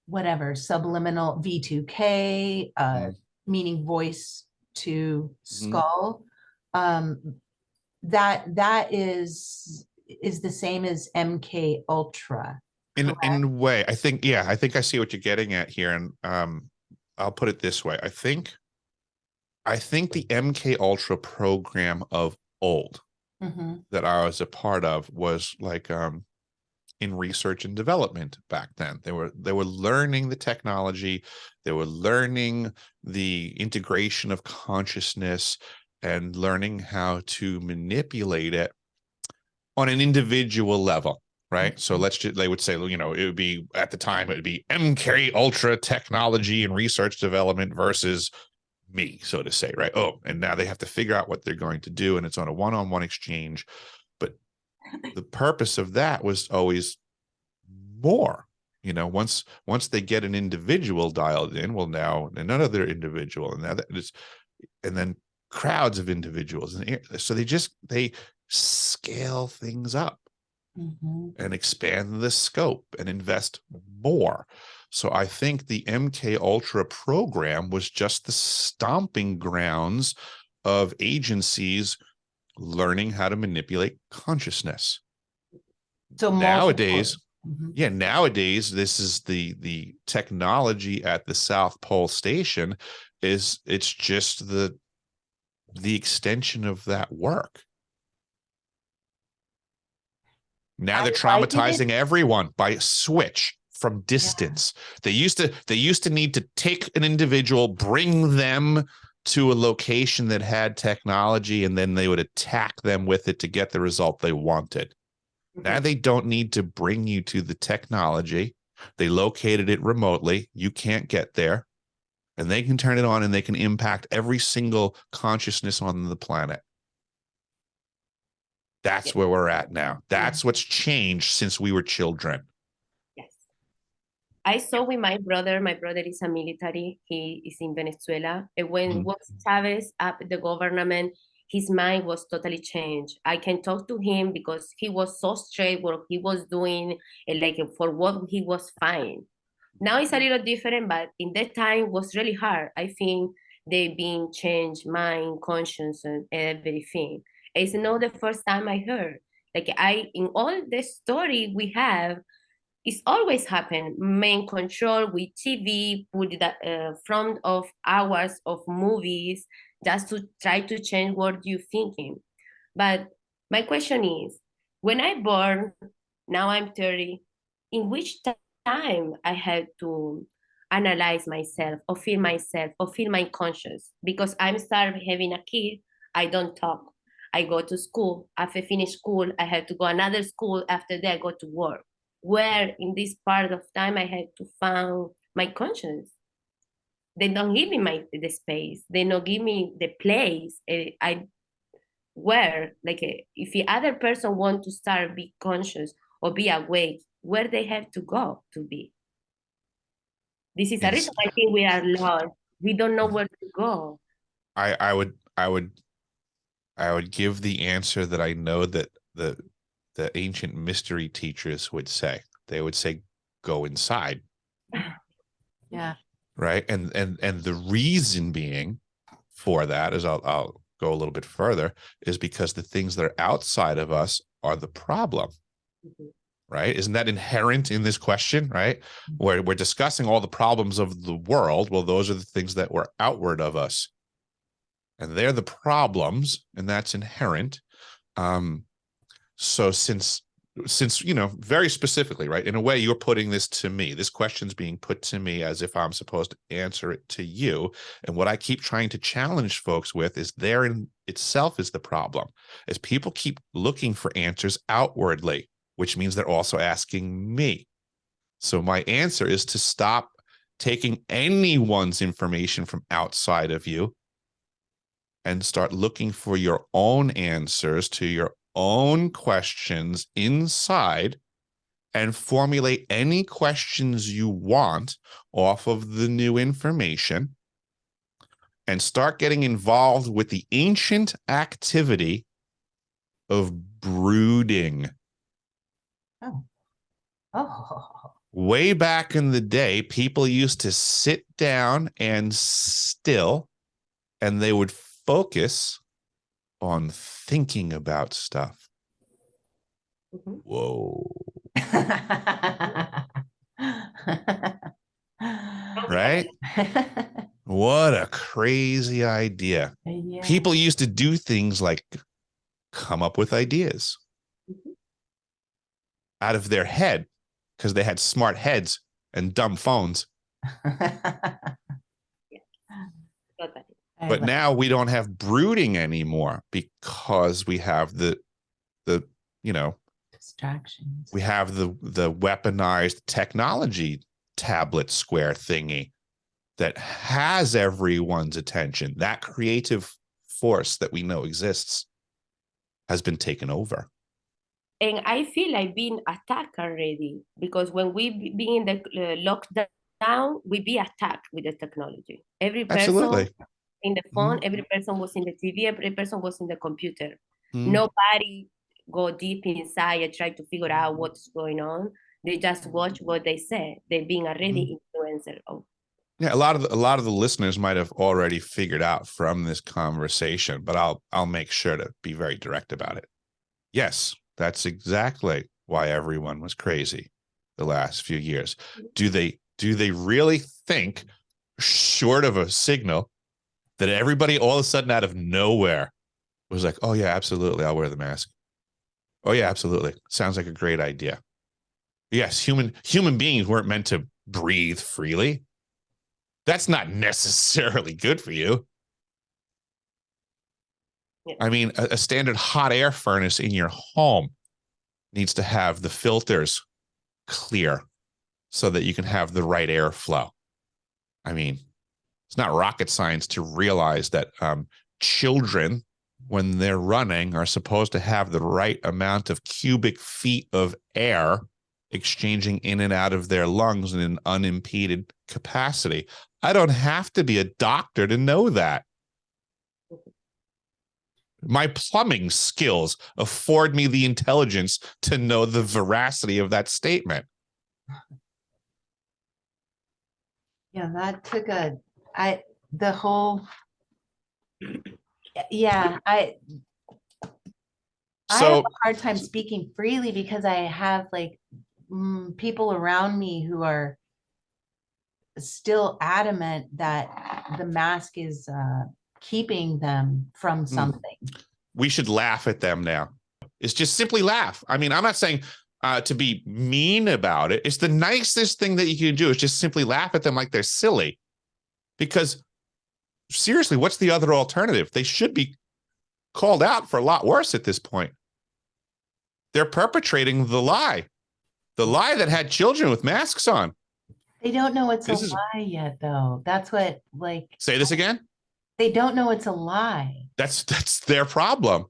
whatever subliminal V2K, meaning voice to skull, that is the same as MK Ultra. In a way, I think, yeah, I think I see what you're getting at here. And I'll put it this way. I think the MK Ultra program of old that I was a part of was like in research and development back then. They were learning the technology, they were learning the integration of consciousness and learning how to manipulate it on an individual level. Right. So they would say, it would be, at the time, it would be MK Ultra technology and research development versus me, so to say. Right. Oh, and now they have to figure out what they're going to do. And it's on a one-on-one exchange. But the purpose of that was always more. Once they get an individual dialed in, well, now another individual, and now that is, and then crowds of individuals, and so they scale things up and expand the scope and invest more. So I think the MK Ultra program was just the stomping grounds of agencies learning how to manipulate consciousness. So nowadays, nowadays, this is the technology at the South Pole Station it's just the extension of that work. Now they're traumatizing everyone by switch from distance. They used to need to take an individual, bring them to a location that had technology, and then they would attack them with it to get the result they wanted. Now they don't need to bring you to the technology. They located it remotely. You can't get there, and they can turn it on, and they can impact every single consciousness on the planet. That's where we're at now. That's what's changed since we were children. Yes. I saw with my brother. My brother is a military. He is in Venezuela. And when was Chavez up the government, his mind was totally changed. I can talk to him because he was so straight what he was doing, and like for what he was fine. Now it's a little different, but in that time was really hard. I think they being changed mind, conscience, and everything. It's not the first time I heard. Like in all the story we have, it's always happened. Main control with TV, put the front of hours of movies just to try to change what you're thinking. But my question is, when I born, now I'm 30, in which time I had to analyze myself or feel my conscience? Because I'm started having a kid, I don't talk. I go to school. After finish school, I had to go another school. After that, I go to work. Where in this part of time I had to find my conscience? They don't give me the space. They don't give me the place. If the other person want to start be conscious or be awake, where they have to go to be? This is a reason I think we are lost. We don't know where to go. I would give the answer that I know that the ancient mystery teachers would say. They would say, go inside. Yeah. Right. And the reason being for that is, I'll go a little bit further, is because the things that are outside of us are the problem. Right? Isn't that inherent in this question? Right? Where we're discussing all the problems of the world. Well, those are the things that were outward of us, and they're the problems, and that's inherent. So since very specifically, right, in a way, you're putting this to me, this question's being put to me as if I'm supposed to answer it to you. And what I keep trying to challenge folks with is therein itself is the problem, is people keep looking for answers outwardly, which means they're also asking me. So my answer is to stop taking anyone's information from outside of you and start looking for your own answers to your own questions inside, and formulate any questions you want off of the new information, and start getting involved with the ancient activity of brooding. Way back in the day, people used to sit down and still, and they would focus on thinking about stuff. Whoa. Right? What a crazy idea. Yeah. People used to do things like come up with ideas out of their head because they had smart heads and dumb phones. But now we don't have brooding anymore because we have the distractions. We have the weaponized technology tablet square thingy that has everyone's attention. That creative force that we know exists has been taken over. And I feel like being attacked already, because when we be in the lockdown, we be attacked with the technology. Every person Absolutely. in the phone, every person was in the TV, every person was in the computer. Mhm. Nobody go deep inside and try to figure out what's going on. They just watch what they say. They're being already influencer of. Yeah, a lot of the listeners might have already figured out from this conversation, but I'll make sure to be very direct about it. Yes, that's exactly why everyone was crazy the last few years. Do they really think, short of a signal, that everybody all of a sudden out of nowhere was like, oh yeah, absolutely, I'll wear the mask. Oh yeah, absolutely. Sounds like a great idea. Yes, human beings weren't meant to breathe freely. That's not necessarily good for you. Yeah. I mean, a standard hot air furnace in your home needs to have the filters clear so that you can have the right airflow. I mean, it's not rocket science to realize that children, when they're running, are supposed to have the right amount of cubic feet of air exchanging in and out of their lungs in an unimpeded capacity. I don't have to be a doctor to know that. My plumbing skills afford me the intelligence to know the veracity of that statement. Yeah, that took the whole, yeah, I have So a hard time speaking freely because I have like people around me who are still adamant that the mask is keeping them from something. we should laugh at them now. It's just simply laugh. I mean, I'm not saying to be mean about it. It's the nicest thing that you can do is just simply laugh at them like they're silly. Because seriously, what's the other alternative? They should be called out for a lot worse at this point. They're perpetrating the lie that had children with masks on. They don't know it's This a is- lie yet, though. That's what, like, Say this again. they don't know it's a lie. That's their problem.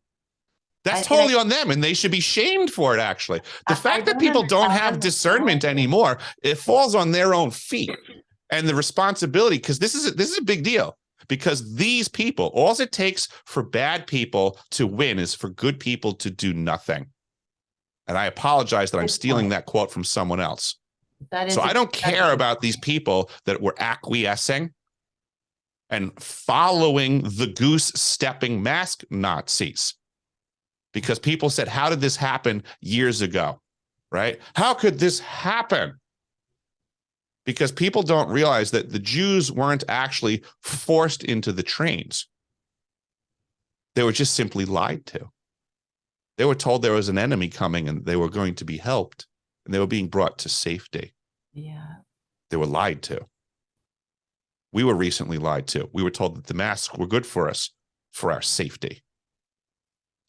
That's And totally on them, and they should be shamed for it, actually. The I fact that don't people don't understand have the discernment lie. anymore, it falls on their own feet. And the responsibility, because this is a big deal, because these people, all it takes for bad people to win is for good people to do nothing. And I apologize that I'm Good stealing point. that quote from someone else. That is So I don't that's a care good about these point. people that were acquiescing and following the goose-stepping mask Nazis. Because people said, how did this happen years ago, right? How could this happen? Because people don't realize that the Jews weren't actually forced into the trains. They were just simply lied to. They were told there was an enemy coming and they were going to be helped, and they were being brought to safety. Yeah. They were lied to. We were recently lied to. We were told that the masks were good for us, for our safety.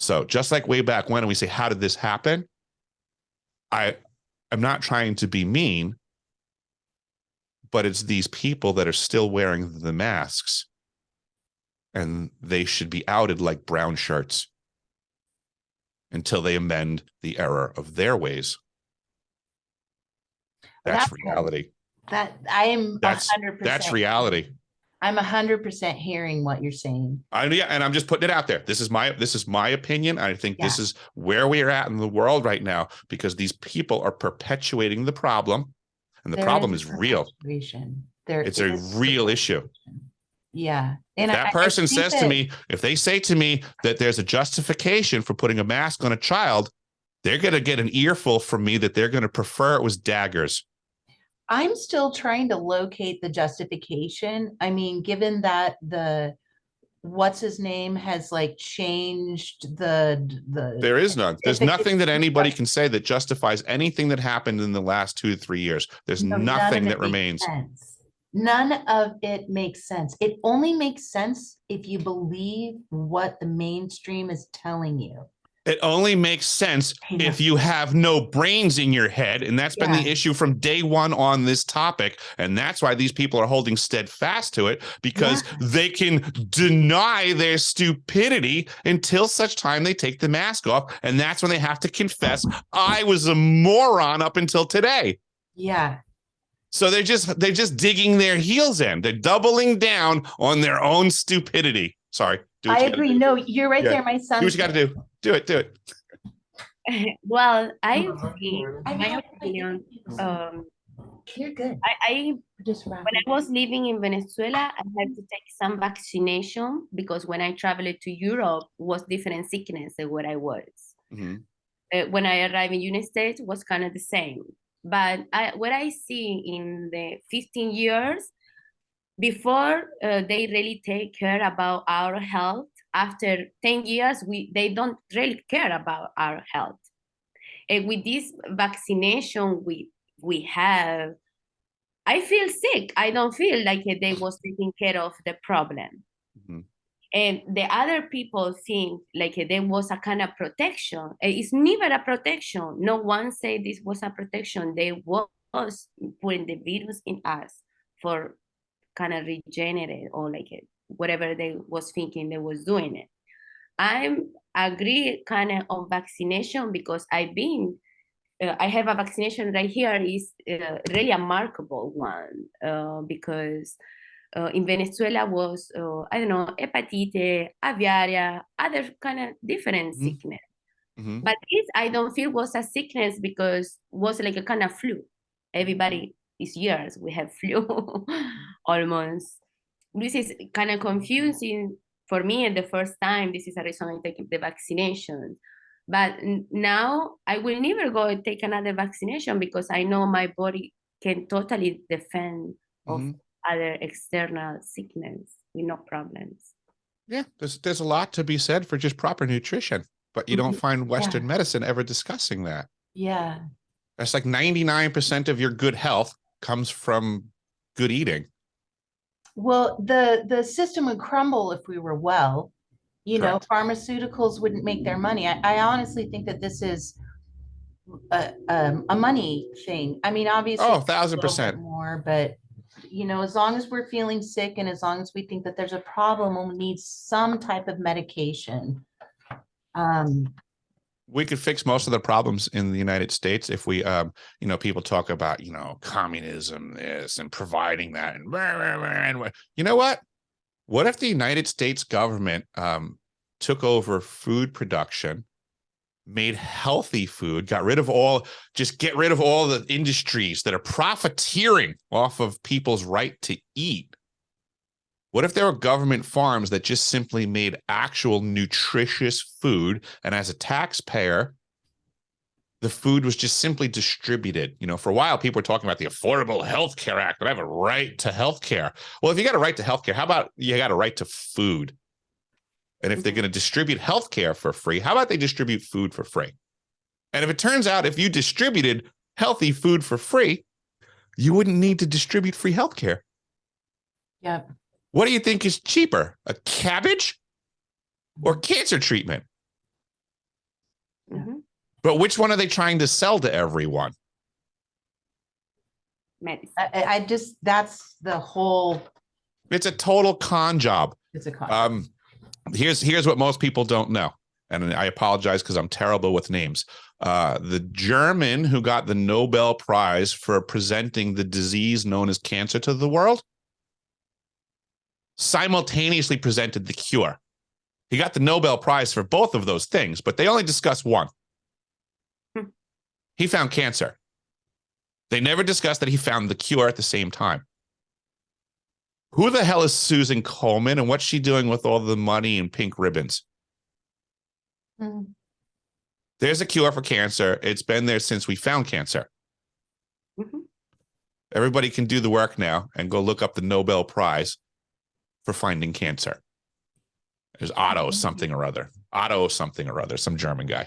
So just like way back when, we say, how did this happen? I'm not trying to be mean, but it's these people that are still wearing the masks, and they should be outed like brown shirts until they amend the error of their ways. That's reality. That I am 100%. That's reality. I'm 100% hearing what you're saying. Yeah, and I'm just putting it out there. This is my opinion. I think this is where we are at in the world right now, because these people are perpetuating the problem, and the problem is real. It's a real issue. Yeah. And if that person says to me, if they say to me that there's a justification for putting a mask on a child, they're going to get an earful from me that they're going to prefer it was daggers. I'm still trying to locate the justification. I mean, given that what's his name has like changed the there is none. There's nothing that anybody can say that justifies anything that happened in the last 2 to 3 years. There's nothing that remains. None of it makes sense. It only makes sense if you believe what the mainstream is telling you. It only makes sense if you have no brains in your head. And that's been the issue from day one on this topic. And that's why these people are holding steadfast to it, because they can deny their stupidity until such time they take the mask off. And that's when they have to confess, I was a moron up until today. Yeah. So they're just digging their heels in. They're doubling down on their own stupidity. Sorry. I agree. No, you're right there. My son. Do what you got to do. Do it. Well, I think, my opinion, you're good. I when I was living in Venezuela, I had to take some vaccination because when I traveled to Europe, was different sickness than what I was. When I arrived in United States, was kind of the same. But what I see in the 15 years, before they really take care about our health, after 10 years, they don't really care about our health. And with this vaccination we have, I feel sick. I don't feel like they was taking care of the problem. And the other people think like there was a kind of protection. It's never a protection. No one said this was a protection. They was putting the virus in us for kind of regenerate or like whatever they was thinking they was doing it. I agree kind of on vaccination because I have a vaccination right here is really a remarkable one because in Venezuela was, I don't know, hepatitis, aviaria, other kind of different sickness. But this, I don't feel was a sickness because was like a kind of flu. Everybody is years, we have flu almost. This is kind of confusing for me at the first time. This is a reason I take the vaccination. But now I will never go and take another vaccination because I know my body can totally defend of other external sickness with no problems. Yeah, there's a lot to be said for just proper nutrition, but you don't find Western medicine ever discussing that. Yeah. That's like 99% of your good health comes from good eating. Well, the system would crumble if we were well. You know, pharmaceuticals wouldn't make their money. I honestly think that this is a money thing. I mean, obviously, 1,000% more, but you know, as long as we're feeling sick and as long as we think that there's a problem, we'll need some type of medication. We could fix most of the problems in the United States if we, you know, people talk about, you know, communism, this and providing that. And you know what? What if the United States government took over food production, made healthy food, get rid of all the industries that are profiteering off of people's right to eat? What if there were government farms that just simply made actual nutritious food, and as a taxpayer, the food was just simply distributed? You know, for a while, people were talking about the Affordable Health Care Act, but I have a right to health care. Well, if you got a right to health care, how about you got a right to food? And if they're going to distribute health care for free, how about they distribute food for free? And if it turns out if you distributed healthy food for free, you wouldn't need to distribute free health care. Yep. What do you think is cheaper, a cabbage or cancer treatment? But which one are they trying to sell to everyone? I just, that's the whole. It's a total con job. It's a con. Here's what most people don't know. And I apologize because I'm terrible with names. The German who got the Nobel Prize for presenting the disease known as cancer to the world simultaneously presented the cure. He got the Nobel Prize for both of those things, but they only discussed one. He found cancer. They never discussed that he found the cure at the same time. Who the hell is Susan Coleman and what's she doing with all the money and pink ribbons? There's a cure for cancer. It's been there since we found cancer. Everybody can do the work now and go look up the Nobel Prize for finding cancer. There's Otto something or other. Otto something or other, some German guy.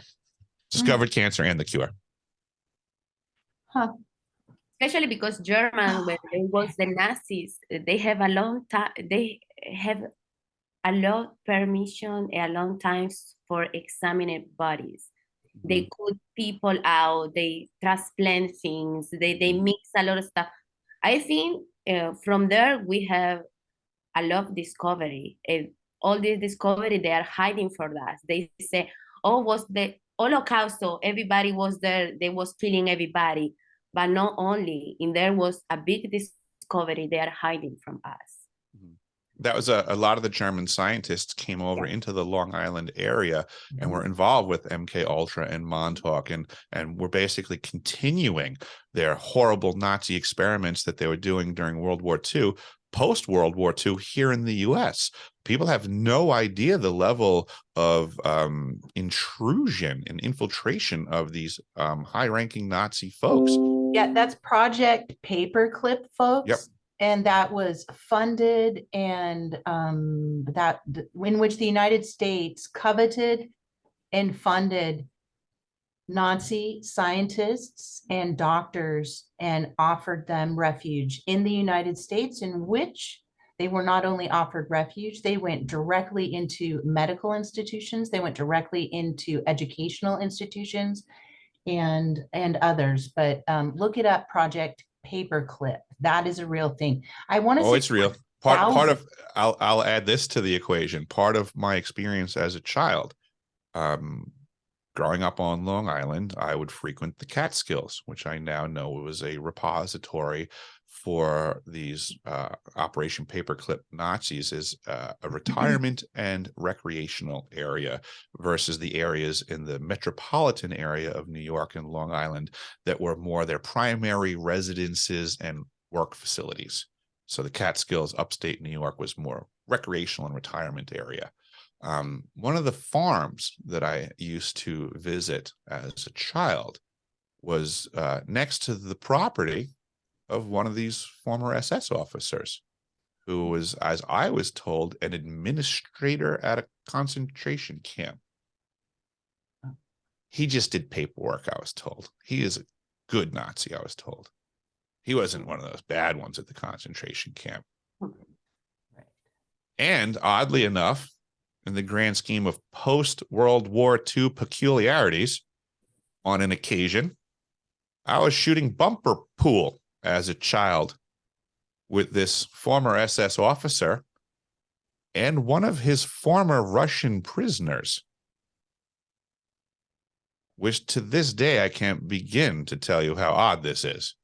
Discovered cancer and the cure. Especially because German, when it was the Nazis, they have a long time, they have a lot permission a long times for examining bodies. They cut people out, they transplant things, they mix a lot of stuff. I think from there we have a lot of discovery. All this discovery, they are hiding for us. They say, oh, was the Holocaust, so everybody was there, they was killing everybody. But not only, in there was a big discovery they are hiding from us. That was a lot of the German scientists came over into the Long Island area and were involved with MK Ultra and Montauk, and were basically continuing their horrible Nazi experiments that they were doing during World War II, post World War II here in the US. People have no idea the level of intrusion and infiltration of these high-ranking Nazi folks. Yeah, that's Project Paperclip, folks. Yep. And that was funded and in which the United States coveted and funded Nazi scientists and doctors and offered them refuge in the United States, in which they were not only offered refuge, they went directly into medical institutions, they went directly into educational institutions and others. But look it up, Project Paperclip. That is a real thing. I want to say it's real. Part of I'll add this to the equation. Part of my experience as a child, growing up on Long Island, I would frequent the Catskills, which I now know was a repository for these Operation Paperclip Nazis, is a retirement and recreational area versus the areas in the metropolitan area of New York and Long Island that were more their primary residences and work facilities. So the Catskills, upstate New York, was more recreational and retirement area. One of the farms that I used to visit as a child was next to the property of one of these former SS officers, who was, as I was told, an administrator at a concentration camp. He just did paperwork, I was told. He is a good Nazi, I was told. He wasn't one of those bad ones at the concentration camp. And oddly enough, in the grand scheme of post-World War II peculiarities, on an occasion, I was shooting bumper pool as a child with this former SS officer and one of his former Russian prisoners, which to this day I can't begin to tell you how odd this is.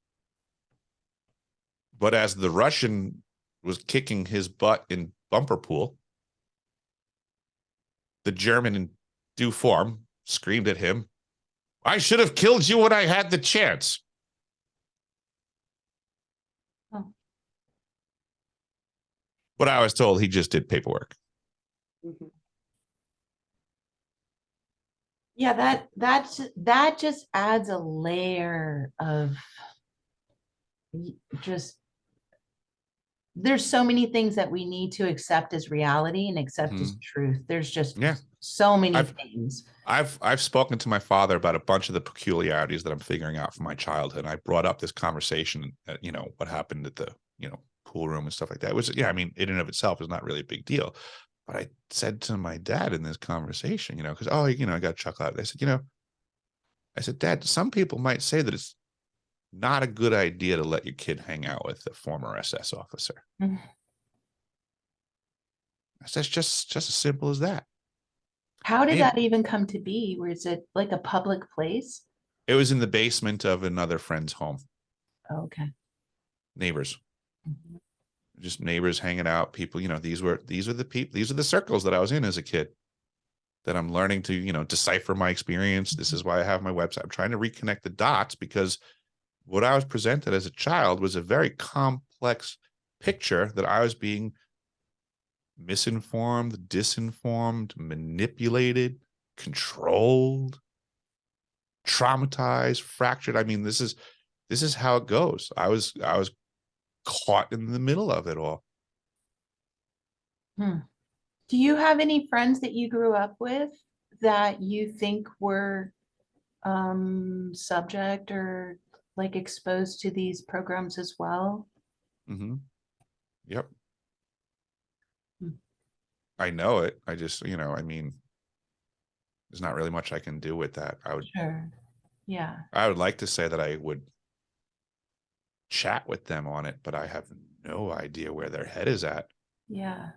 But as the Russian was kicking his butt in bumper pool, the German, in due form, screamed at him, "I should have killed you when I had the chance." Oh. But I was told he just did paperwork. Yeah, that just adds a layer of just, there's so many things that we need to accept as reality and accept as truth. There's just so many things. I've spoken to my father about a bunch of the peculiarities that I'm figuring out from my childhood. I brought up this conversation, what happened at the, pool room and stuff like that. It was, I mean, in and of itself is not really a big deal. But I said to my dad in this conversation, because, I got to chuckle out. I said, Dad, some people might say that it's not a good idea to let your kid hang out with a former SS officer. That's just as simple as that. How did that even come to be? Was it like a public place? It was in the basement of another friend's home. Oh, okay. Neighbors. Just neighbors hanging out. People, these are the circles that I was in as a kid, that I'm learning to, decipher my experience. This is why I have my website. I'm trying to reconnect the dots, because what I was presented as a child was a very complex picture that I was being misinformed, disinformed, manipulated, controlled, traumatized, fractured. I mean, this is how it goes. I was caught in the middle of it all. Do you have any friends that you grew up with that you think were subject or like exposed to these programs as well? Yep. I know it. I just, I mean, there's not really much I can do with that. Sure. Yeah. I would like to say that I would chat with them on it, but I have no idea where their head is at. Yeah.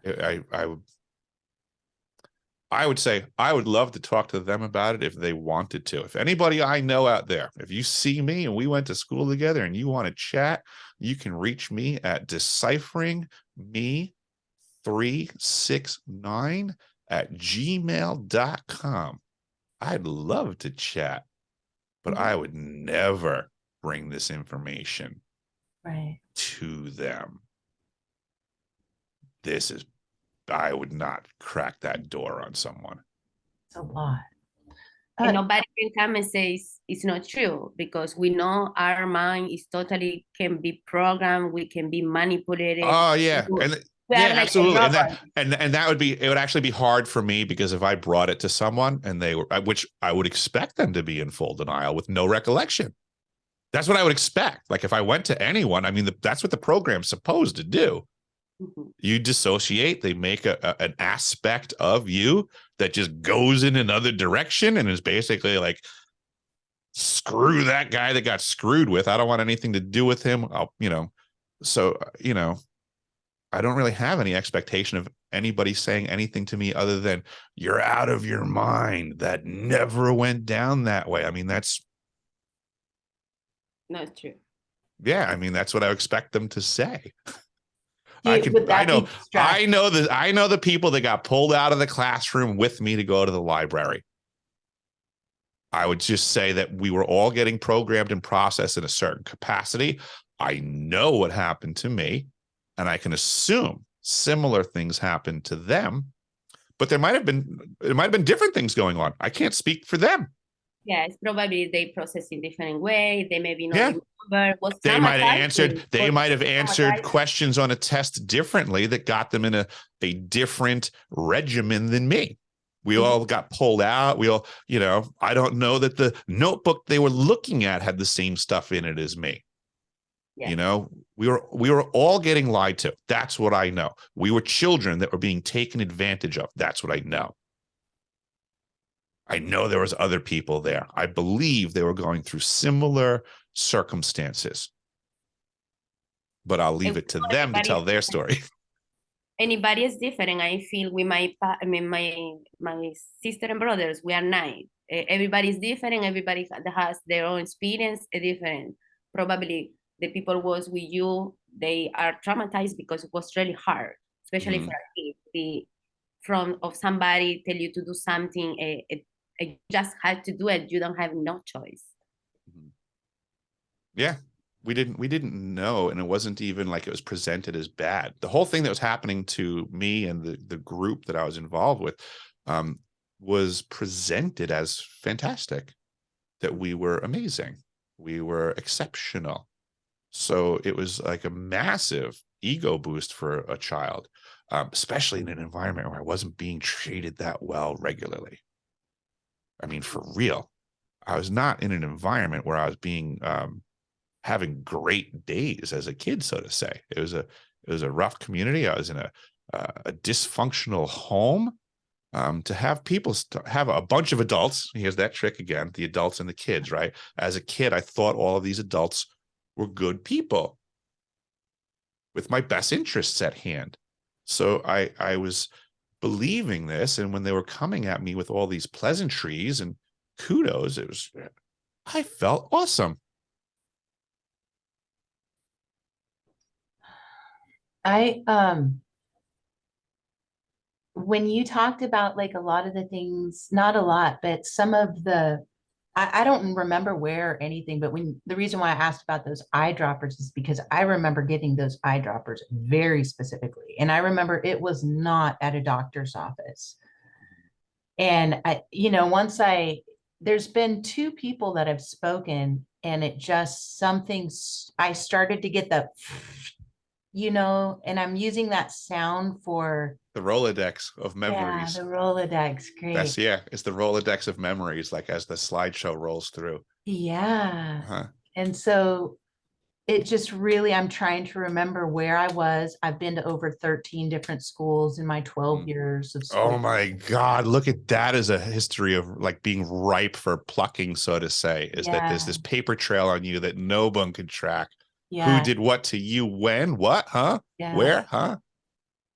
I would say I would love to talk to them about it if they wanted to. If anybody I know out there, if you see me and we went to school together and you want to chat, you can reach me at decipheringme369@gmail.com. I'd love to chat, but I would never bring this information to them. I would not crack that door on someone. It's a lot. And nobody can come and say it's not true, because we know our mind is totally can be programmed. We can be manipulated. Oh yeah, Yeah, like absolutely. And that would it would actually be hard for me, because if I brought it to someone and they were, which I would expect them to be in full denial with no recollection. That's what I would expect. Like if I went to anyone, I mean, that's what the program's supposed to do. You dissociate, they make an aspect of you that just goes in another direction and is basically like, screw that guy that got screwed with. I don't want anything to do with him. So, I don't really have any expectation of anybody saying anything to me other than you're out of your mind. That never went down that way. I mean, that's not true. Yeah, I mean, that's what I expect them to say. I know the people that got pulled out of the classroom with me to go to the library. I would just say that we were all getting programmed and processed in a certain capacity. I know what happened to me, and I can assume similar things happened to them, but it might have been different things going on. I can't speak for them. Yeah, it's probably they process in different way. They maybe not remember. They might have answered questions on a test differently that got them in a different regimen than me. We all got pulled out. We all, I don't know that the notebook they were looking at had the same stuff in it as me. Yeah. We were all getting lied to. That's what I know. We were children that were being taken advantage of. That's what I know. I know there was other people there. I believe they were going through similar circumstances, but I'll leave it to them to tell their story. Anybody is different. I feel with my sister and brothers, we are 9. Everybody's different. Everybody has their own experience, different. Probably the people was with you, they are traumatized because it was really hard, especially for a kid. From somebody tell you to do something, you just had to do it. You don't have no choice. Yeah, we didn't know, and it wasn't even like it was presented as bad. The whole thing that was happening to me and the group that I was involved with was presented as fantastic, that we were amazing, we were exceptional. So it was like a massive ego boost for a child, especially in an environment where I wasn't being treated that well regularly. I mean, for real, I was not in an environment where I was being having great days as a kid, so to say. It was a rough community. I was in a dysfunctional home. To have have a bunch of adults. Here's that trick again: the adults and the kids. Right? As a kid, I thought all of these adults were good people with my best interests at hand. So I was believing this, and when they were coming at me with all these pleasantries and kudos, I felt awesome. When you talked about like a lot of the things, not a lot, but some of I don't remember where or anything, but the reason why I asked about those eyedroppers is because I remember getting those eyedroppers very specifically. And I remember it was not at a doctor's office. And there's been 2 people that have spoken, and it just I started to get and I'm using that sound for the Rolodex of memories. Yeah, the Rolodex, great. It's the Rolodex of memories, like as the slideshow rolls through. Yeah. And so it just really, I'm trying to remember where I was. I've been to over 13 different schools in my 12 years of Oh school. my God, look at that as a history of like being ripe for plucking, so to say, is that there's Yeah, this paper trail on you that no one can track. Who yeah, did what to you, when, what, huh? yeah. Where, huh?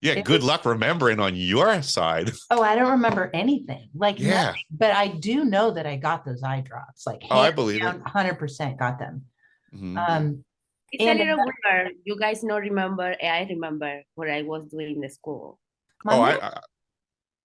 Yeah, It good was, luck remembering on your side. oh, I don't remember anything, like nothing, Yeah. but I do know that I got those eye drops, like Oh, I hands believe it. down, 100% got them. Mhm. It's a And little weird. You guys not remember. I remember what I was doing in the school. Oh, Monday,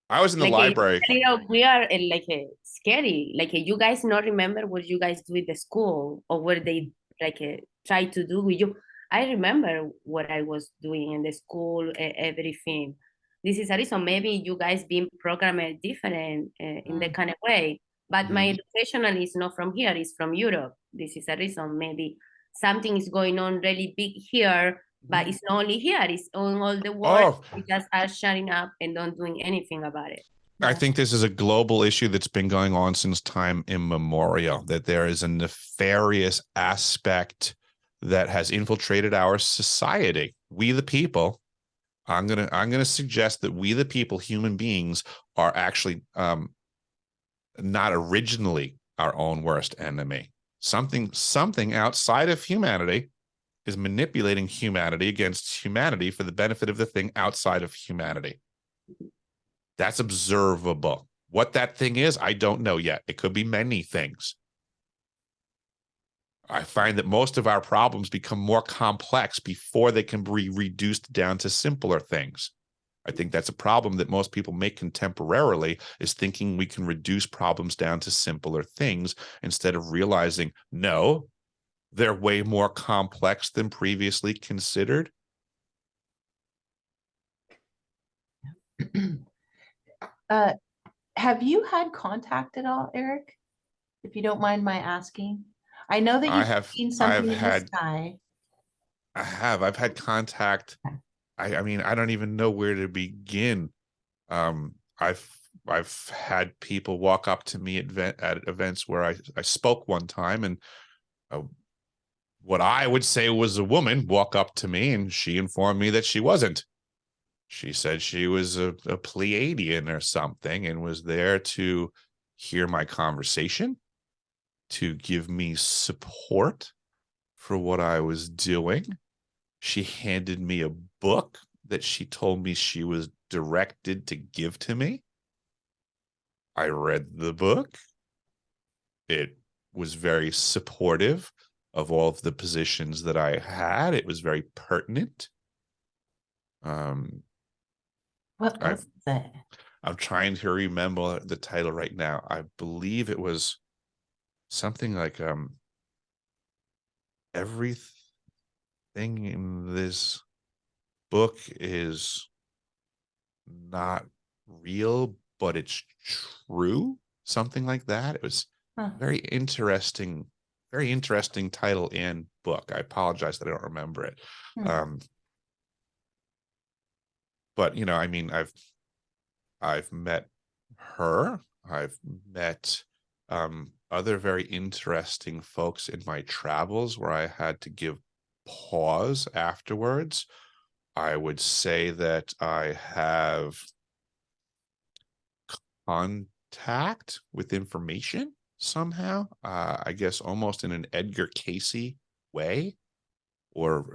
I was in the Like library. a little weird and like a scary. Like you guys not remember what you guys do in the school or what they like try to do with you. I remember what I was doing in the school, everything. This is a reason. Maybe you guys being programmed different in the kind of way. But my Mhm. educational is not from here. It's from Europe. This is a reason. Maybe something is going on really big here, but it's not only here. It's on all the world. Oh, We just are shutting up and don't doing anything about it. I yeah. think this is a global issue that's been going on since time immemorial, that there is a nefarious aspect that has infiltrated our society. We the people, I'm gonna suggest that we the people, human beings, are actually not originally our own worst enemy. Something outside of humanity is manipulating humanity against humanity for the benefit of the thing outside of humanity. That's observable. What that thing is, I don't know yet. It could be many things. I find that most of our problems become more complex before they can be reduced down to simpler things. I think that's a problem that most people make contemporarily, is thinking we can reduce problems down to simpler things instead of realizing, no, they're way more complex than previously considered. Have you had contact at all, Eric? If you don't mind my asking. I know that I you've have, seen I've something in the had, sky. I've had contact. I mean, I don't even know where to begin. Um, I've I've had people walk up to me at events where I spoke one time, and uh, what I would say was a woman walk up to me, and she informed me that she wasn't. She said she was a Pleiadian or something and was there to hear my conversation, to give me support for what I was doing. She handed me a book that she told me she was directed to give to me. I read the book. It was very supportive of all of the positions that I had. It was very pertinent. Um, What I, was it? I'm trying to remember the title right now. I believe it was something like everything in this book is not real, but it's true. Something like that. It was Huh. very interesting title and book. I apologize that I don't remember it. Hmm. But you know, I mean, I've met her. I've met other very interesting folks in my travels where I had to give pause afterwards. I would say that I have contact with information somehow. I guess almost in an Edgar Casey way, or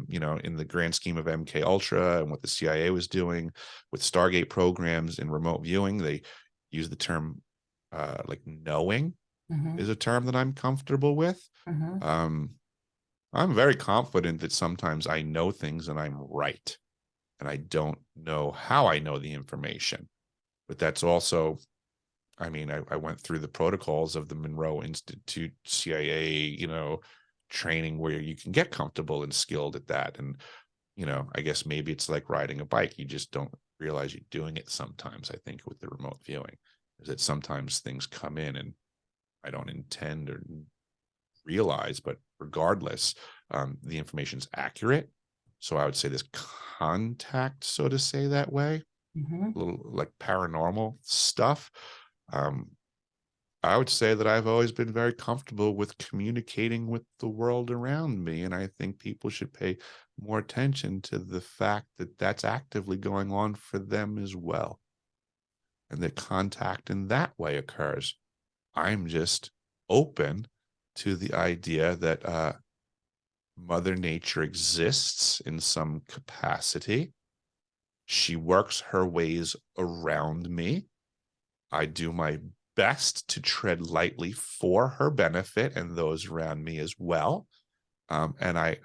you know, in the grand scheme of MK Ultra and what the CIA was doing with Stargate programs and remote viewing, they use the term like knowing Mhm, is a term that I'm comfortable with. mhm. Um, I'm very confident that sometimes I know things and I'm right, and I don't know how I know the information. But that's also, I mean, I went through the protocols of the Monroe Institute, CIA, you know, training where you can get comfortable and skilled at that. And, you know, I guess maybe it's like riding a bike. You just don't realize you're doing it sometimes, I think, with the remote viewing, is that sometimes things come in and I don't intend or realize, but regardless, the information's accurate. So I would say this contact, so to say, that way, Mhm. a little like paranormal stuff. Um, I would say that I've always been very comfortable with communicating with the world around me. And I think people should pay more attention to the fact that that's actively going on for them as well. And that contact in that way occurs. I'm just open to the idea that Mother Nature exists in some capacity. She works her ways around me. I do my best to tread lightly for her benefit and those around me as well. And I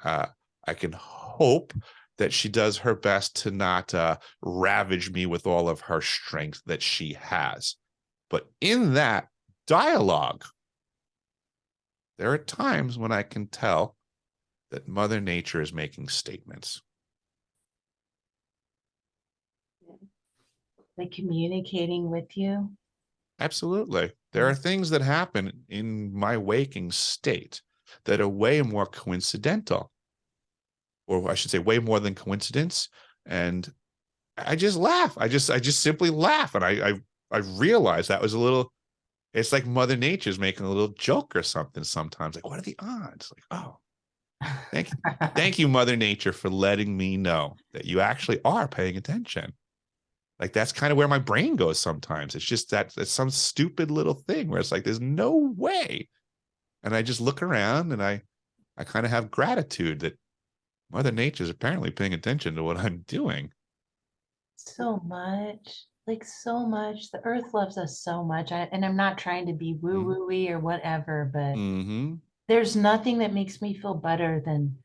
can hope that she does her best to not ravage me with all of her strength that she has. But in that dialogue, there are times when I can tell that Mother Nature is making statements. Like communicating with you. Absolutely. There are things that happen in my waking state that are way more coincidental, or I should say way more than coincidence. And I just laugh. I just simply laugh. And I realize that was a little, it's like Mother Nature's making a little joke or something sometimes. Like, what are the odds? Like, oh, thank you, Mother Nature, for letting me know that you actually are paying attention. Like, that's kind of where my brain goes sometimes. It's just that it's some stupid little thing where it's like, there's no way. And I just look around and I kind of have gratitude that Mother Nature's apparently paying attention to what I'm doing. So much, like so much. The earth loves us so much. And I'm not trying to be woo-woo-y or whatever, but Mm-hmm. there's nothing that makes me feel better than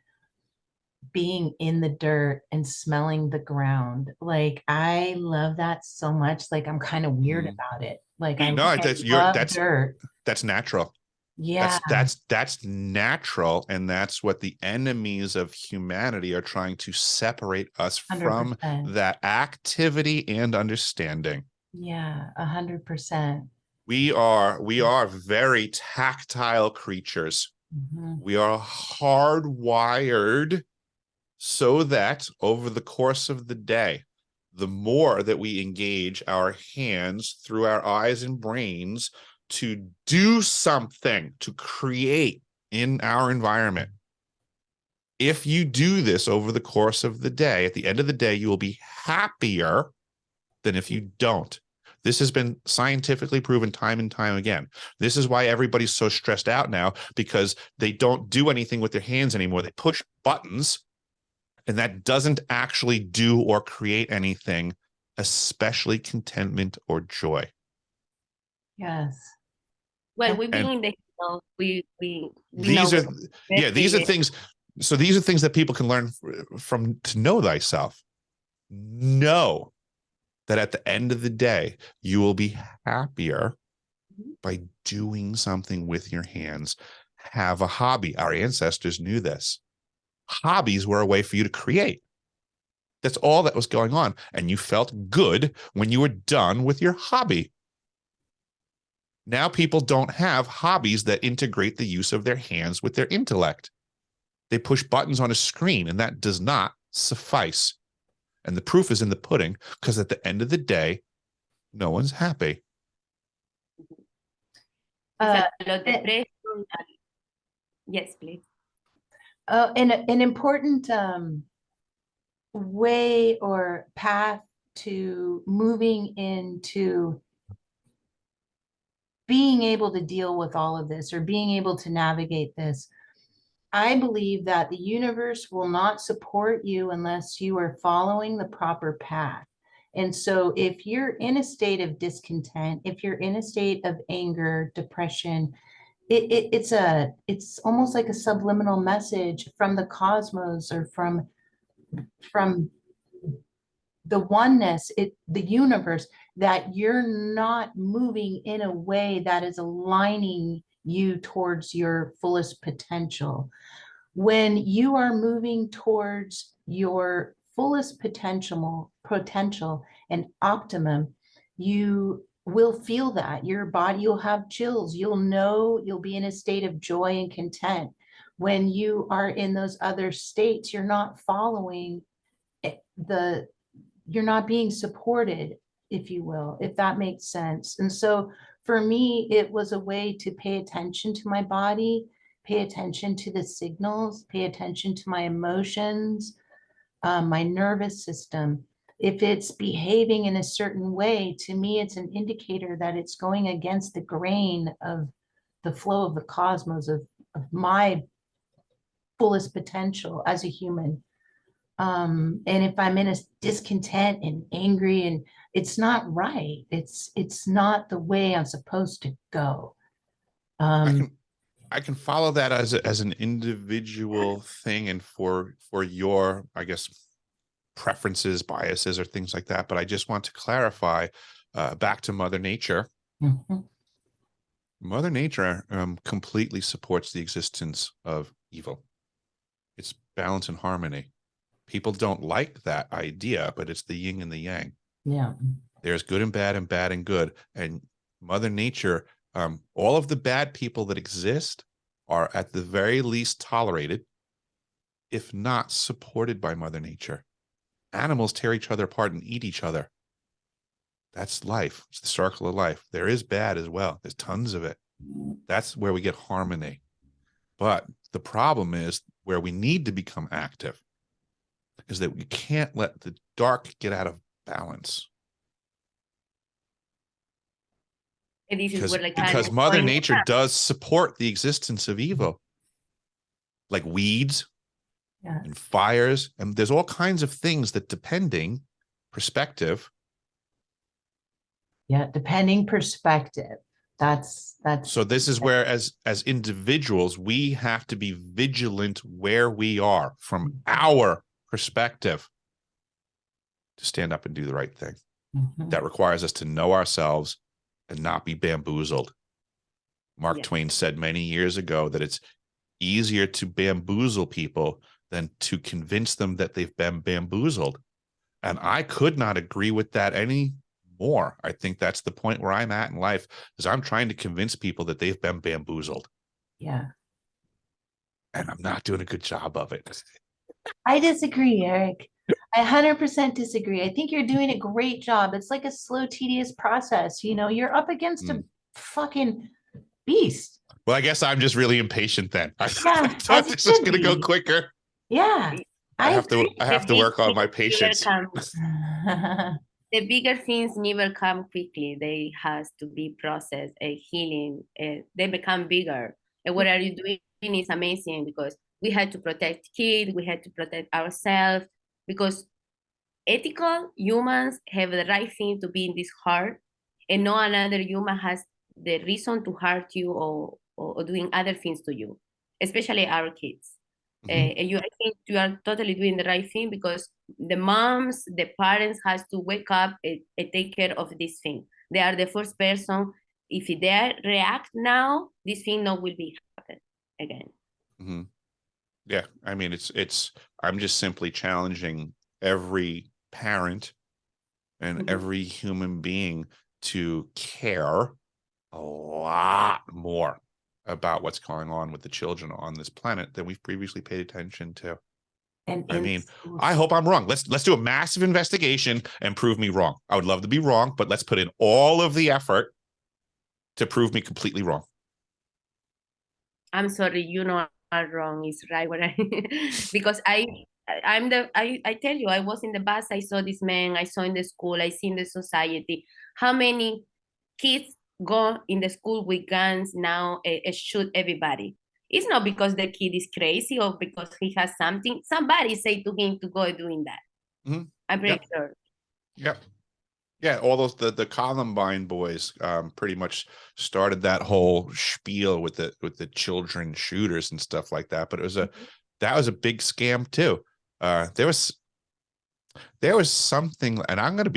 being in the dirt and smelling the ground. Like I love that so much. Like I'm kind of weird Mm. about it. Like No, I love dirt. that's natural. Yeah, That's natural, and that's what the enemies of humanity are trying to separate us from, 100%. that activity and understanding. Yeah, 100%. We are very tactile creatures. Mhm. We are hardwired so that over the course of the day, the more that we engage our hands through our eyes and brains to do something, to create in our environment, if you do this over the course of the day, at the end of the day, you will be happier than if you don't. This has been scientifically proven time and time again. This is why everybody's so stressed out now, because they don't do anything with their hands anymore. They push buttons, and that doesn't actually do or create anything, especially contentment or joy. Yes. Well, And we've been And in the hills. We know these are, yeah, these are it. things. So these are things that people can learn from, to know thyself. Know that at the end of the day, you will be happier by doing something with your hands. Have a hobby. Our ancestors knew this. Hobbies were a way for you to create. That's all that was going on. And you felt good when you were done with your hobby. Now people don't have hobbies that integrate the use of their hands with their intellect. They push buttons on a screen, and that does not suffice. And the proof is in the pudding, because at the end of the day, no one's happy. Uh, Yes, please. and an important way or path to moving into being able to deal with all of this or being able to navigate this. I believe that the universe will not support you unless you are following the proper path. And so if you're in a state of discontent, if you're in a state of anger, depression, it's almost like a subliminal message from the cosmos or from the oneness, the universe, that you're not moving in a way that is aligning you towards your fullest potential. When you are moving towards your fullest potential and optimum, you will feel that your body, you'll have chills, you'll know, you'll be in a state of joy and content. When you are in those other states, you're not following the you're not being supported, if you will, if that makes sense. And so for me, it was a way to pay attention to my body, pay attention to the signals, pay attention to my emotions, my nervous system. If it's behaving in a certain way, to me, it's an indicator that it's going against the grain of the flow of the cosmos, of my fullest potential as a human. And if I'm in a discontent and angry, and it's not right, it's not the way I'm supposed to go. I can follow that as an individual thing, and for your, I guess, preferences, biases, or things like that. But I just want to clarify, back to Mother Nature. Mhm. Mother Nature completely supports the existence of evil. It's balance and harmony. People don't like that idea, but it's the yin and the yang. Yeah. There's good and bad and good. And Mother Nature, all of the bad people that exist are at the very least tolerated, if not supported by Mother Nature. Animals tear each other apart and eat each other. That's life. It's the circle of life. There is bad as well. There's tons of it. That's where we get harmony. But the problem is, where we need to become active, is that we can't let the dark get out of balance. And this is where like Because Mother Nature does support the existence of evil, like weeds, Yeah. and fires, and there's all kinds of things that, depending perspective. Yeah, depending perspective. That's So this is where, as individuals, we have to be vigilant where we are from our perspective to stand up and do the right thing. Mhm. That requires us to know ourselves and not be bamboozled. Mark Twain said many years ago that it's easier to bamboozle people than to convince them that they've been bamboozled. And I could not agree with that any more. I think that's the point where I'm at in life, is I'm trying to convince people that they've been bamboozled. Yeah. And I'm not doing a good job of it. I disagree, Eric. I 100% disagree. I think you're doing a great job. It's like a slow, tedious process. You know, you're up against a fucking beast. Well, I guess I'm just really impatient then. I Yeah, thought this was going to go quicker. Yeah. I have to work on my never patience. The bigger things never come quickly. They has to be processed, a healing. They become bigger. And what are you doing is amazing, because we had to protect kids, we had to protect ourselves, because ethical humans have the right thing to be in this heart, and no another human has the reason to hurt you or doing other things to you, especially our kids. And I think you are totally doing the right thing, because the moms, the parents has to wake up and take care of this thing. They are the first person. If they react now, this thing not will be happen again. Mm-hmm. Yeah, I mean, I'm just simply challenging every parent and every human being to care a lot more about what's going on with the children on this planet than we've previously paid attention to. And I mean, I hope I'm wrong. Let's do a massive investigation and prove me wrong. I would love to be wrong, but let's put in all of the effort to prove me completely wrong. I'm sorry, you know I'm wrong. It's right what I because I tell you, I was in the bus, I saw this man, I saw in the school, I see in the society how many kids go in the school with guns now and shoot everybody. It's not because the kid is crazy or because he has something. Somebody say to him to go doing that. I'm pretty sure. Yep. Yeah, all those the Columbine boys pretty much started that whole spiel with the children shooters and stuff like that. But that was a big scam too. There was something, and I'm gonna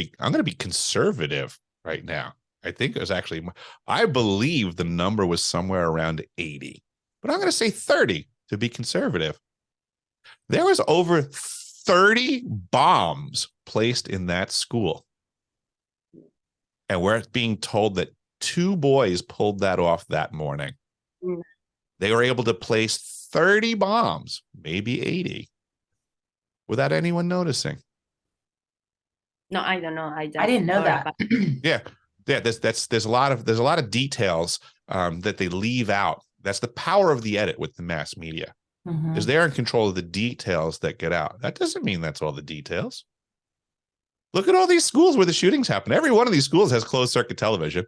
be conservative right now. I think it was actually, I believe the number was somewhere around 80, but I'm gonna say 30 to be conservative. There was over 30 bombs placed in that school. And we're being told that 2 boys pulled that off that morning. They were able to place 30 bombs, maybe 80, without anyone noticing. No, I don't know. I didn't know that. Yeah. Yeah, there's a lot of details that they leave out. That's the power of the edit with the mass media, is they're in control of the details that get out. That doesn't mean that's all the details. Look at all these schools where the shootings happen. Every one of these schools has closed circuit television,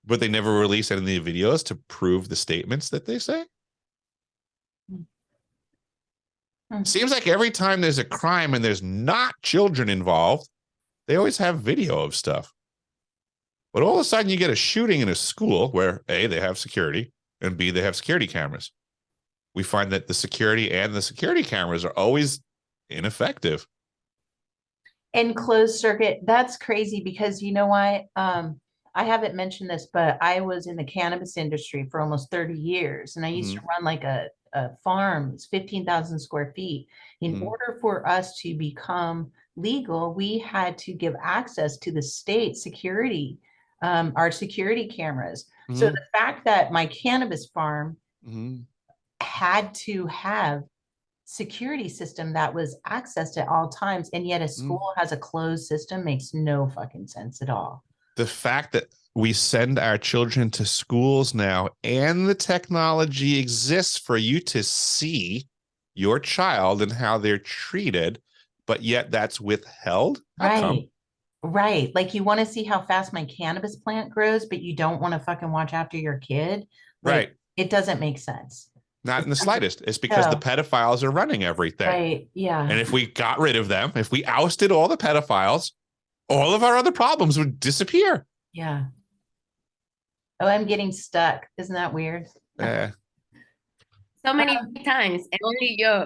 but they never release any of the videos to prove the statements that they say. Seems like every time there's a crime and there's not children involved, they always have video of stuff. But all of a sudden you get a shooting in a school where A, they have security, and B, they have security cameras. We find that the security cameras are always ineffective. And closed circuit, that's crazy because you know why? I haven't mentioned this, but I was in the cannabis industry for almost 30 years. And I used to run like a farm, it's 15,000 square feet. In order for us to become legal, we had to give access to the state security, our security cameras. So the fact that my cannabis farm had to have security system that was accessed at all times, and yet a school has a closed system makes no fucking sense at all. The fact that we send our children to schools now and the technology exists for you to see your child and how they're treated, but yet that's withheld. How come? Right. Like you want to see how fast my cannabis plant grows, but you don't want to fucking watch after your kid. Like, right. It doesn't make sense. Not in the slightest. It's because the pedophiles are running everything. Right. Yeah. And if we got rid of them, if we ousted all the pedophiles, all of our other problems would disappear. Yeah. Oh, I'm getting stuck. Isn't that weird? So many times, and only you.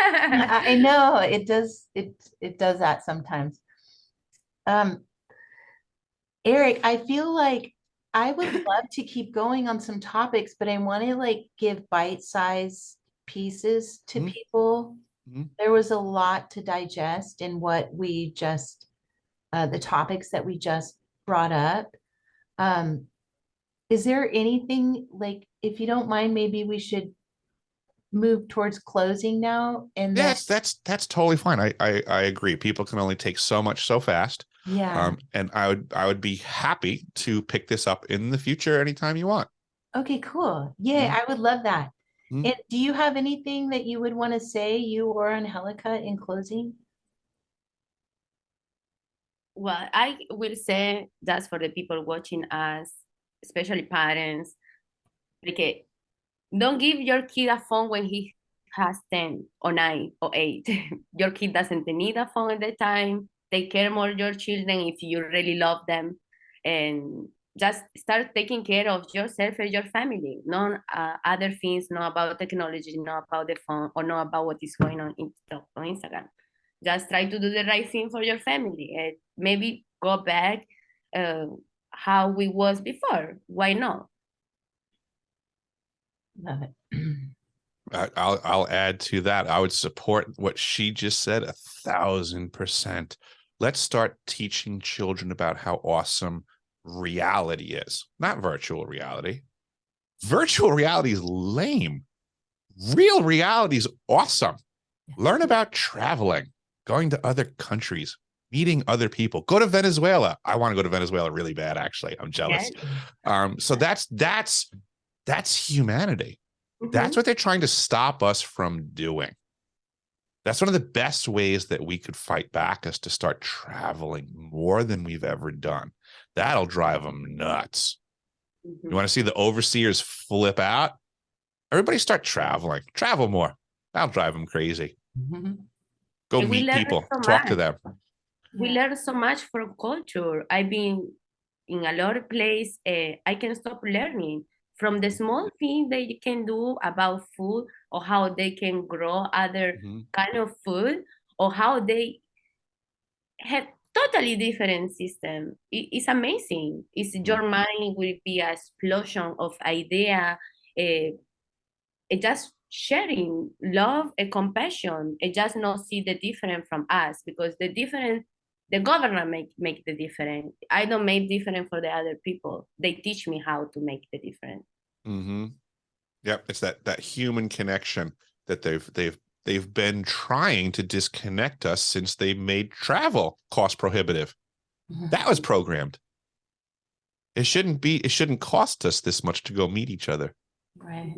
I know it does. It does that sometimes. Eric, I feel like I would love to keep going on some topics, but I want to like give bite-sized pieces to people. There was a lot to digest in what we just, the topics that we just brought up. Is there anything like, if you don't mind, maybe we should move towards closing now? And yes, that's totally fine. I agree. People can only take so much so fast. Yeah. And I would be happy to pick this up in the future anytime you want. Okay, cool. Yeah, I would love that. And do you have anything that you would want to say, you or Angelica, in closing? Well, I will say that's for the people watching us, especially parents, like, don't give your kid a phone when he has 10 or 9 or 8. Your kid doesn't need a phone at the time. Take care more of your children if you really love them. And just start taking care of yourself and your family. Not other things, not about technology, not about the phone, or not about what is going on on Instagram. Just try to do the right thing for your family. And maybe go back how we was before. Why not? Love it. I'll add to that. I would support what she just said 1,000%. Let's start teaching children about how awesome reality is, not virtual reality. Virtual reality is lame. Real reality is awesome. Learn about traveling, going to other countries, meeting other people. Go to Venezuela. I want to go to Venezuela really bad, actually. I'm jealous. So that's humanity. That's what they're trying to stop us from doing. That's one of the best ways that we could fight back, is to start traveling more than we've ever done. That'll drive them nuts. You want to see the overseers flip out? Everybody start traveling. Travel more. That'll drive them crazy. Go meet people. Talk to them. We learn so much from culture. I've been in a lot of places. I can stop learning from the small thing that you can do about food, or how they can grow other kind of food, or how they have totally different system. It's amazing. It's your mind will be an explosion of idea. It just sharing love and compassion. It just not see the different from us, because the government make the difference. I don't make different for the other people. They teach me how to make the difference. Yep, it's that human connection that they've been trying to disconnect us since they made travel cost prohibitive. That was programmed. It shouldn't cost us this much to go meet each other. Right.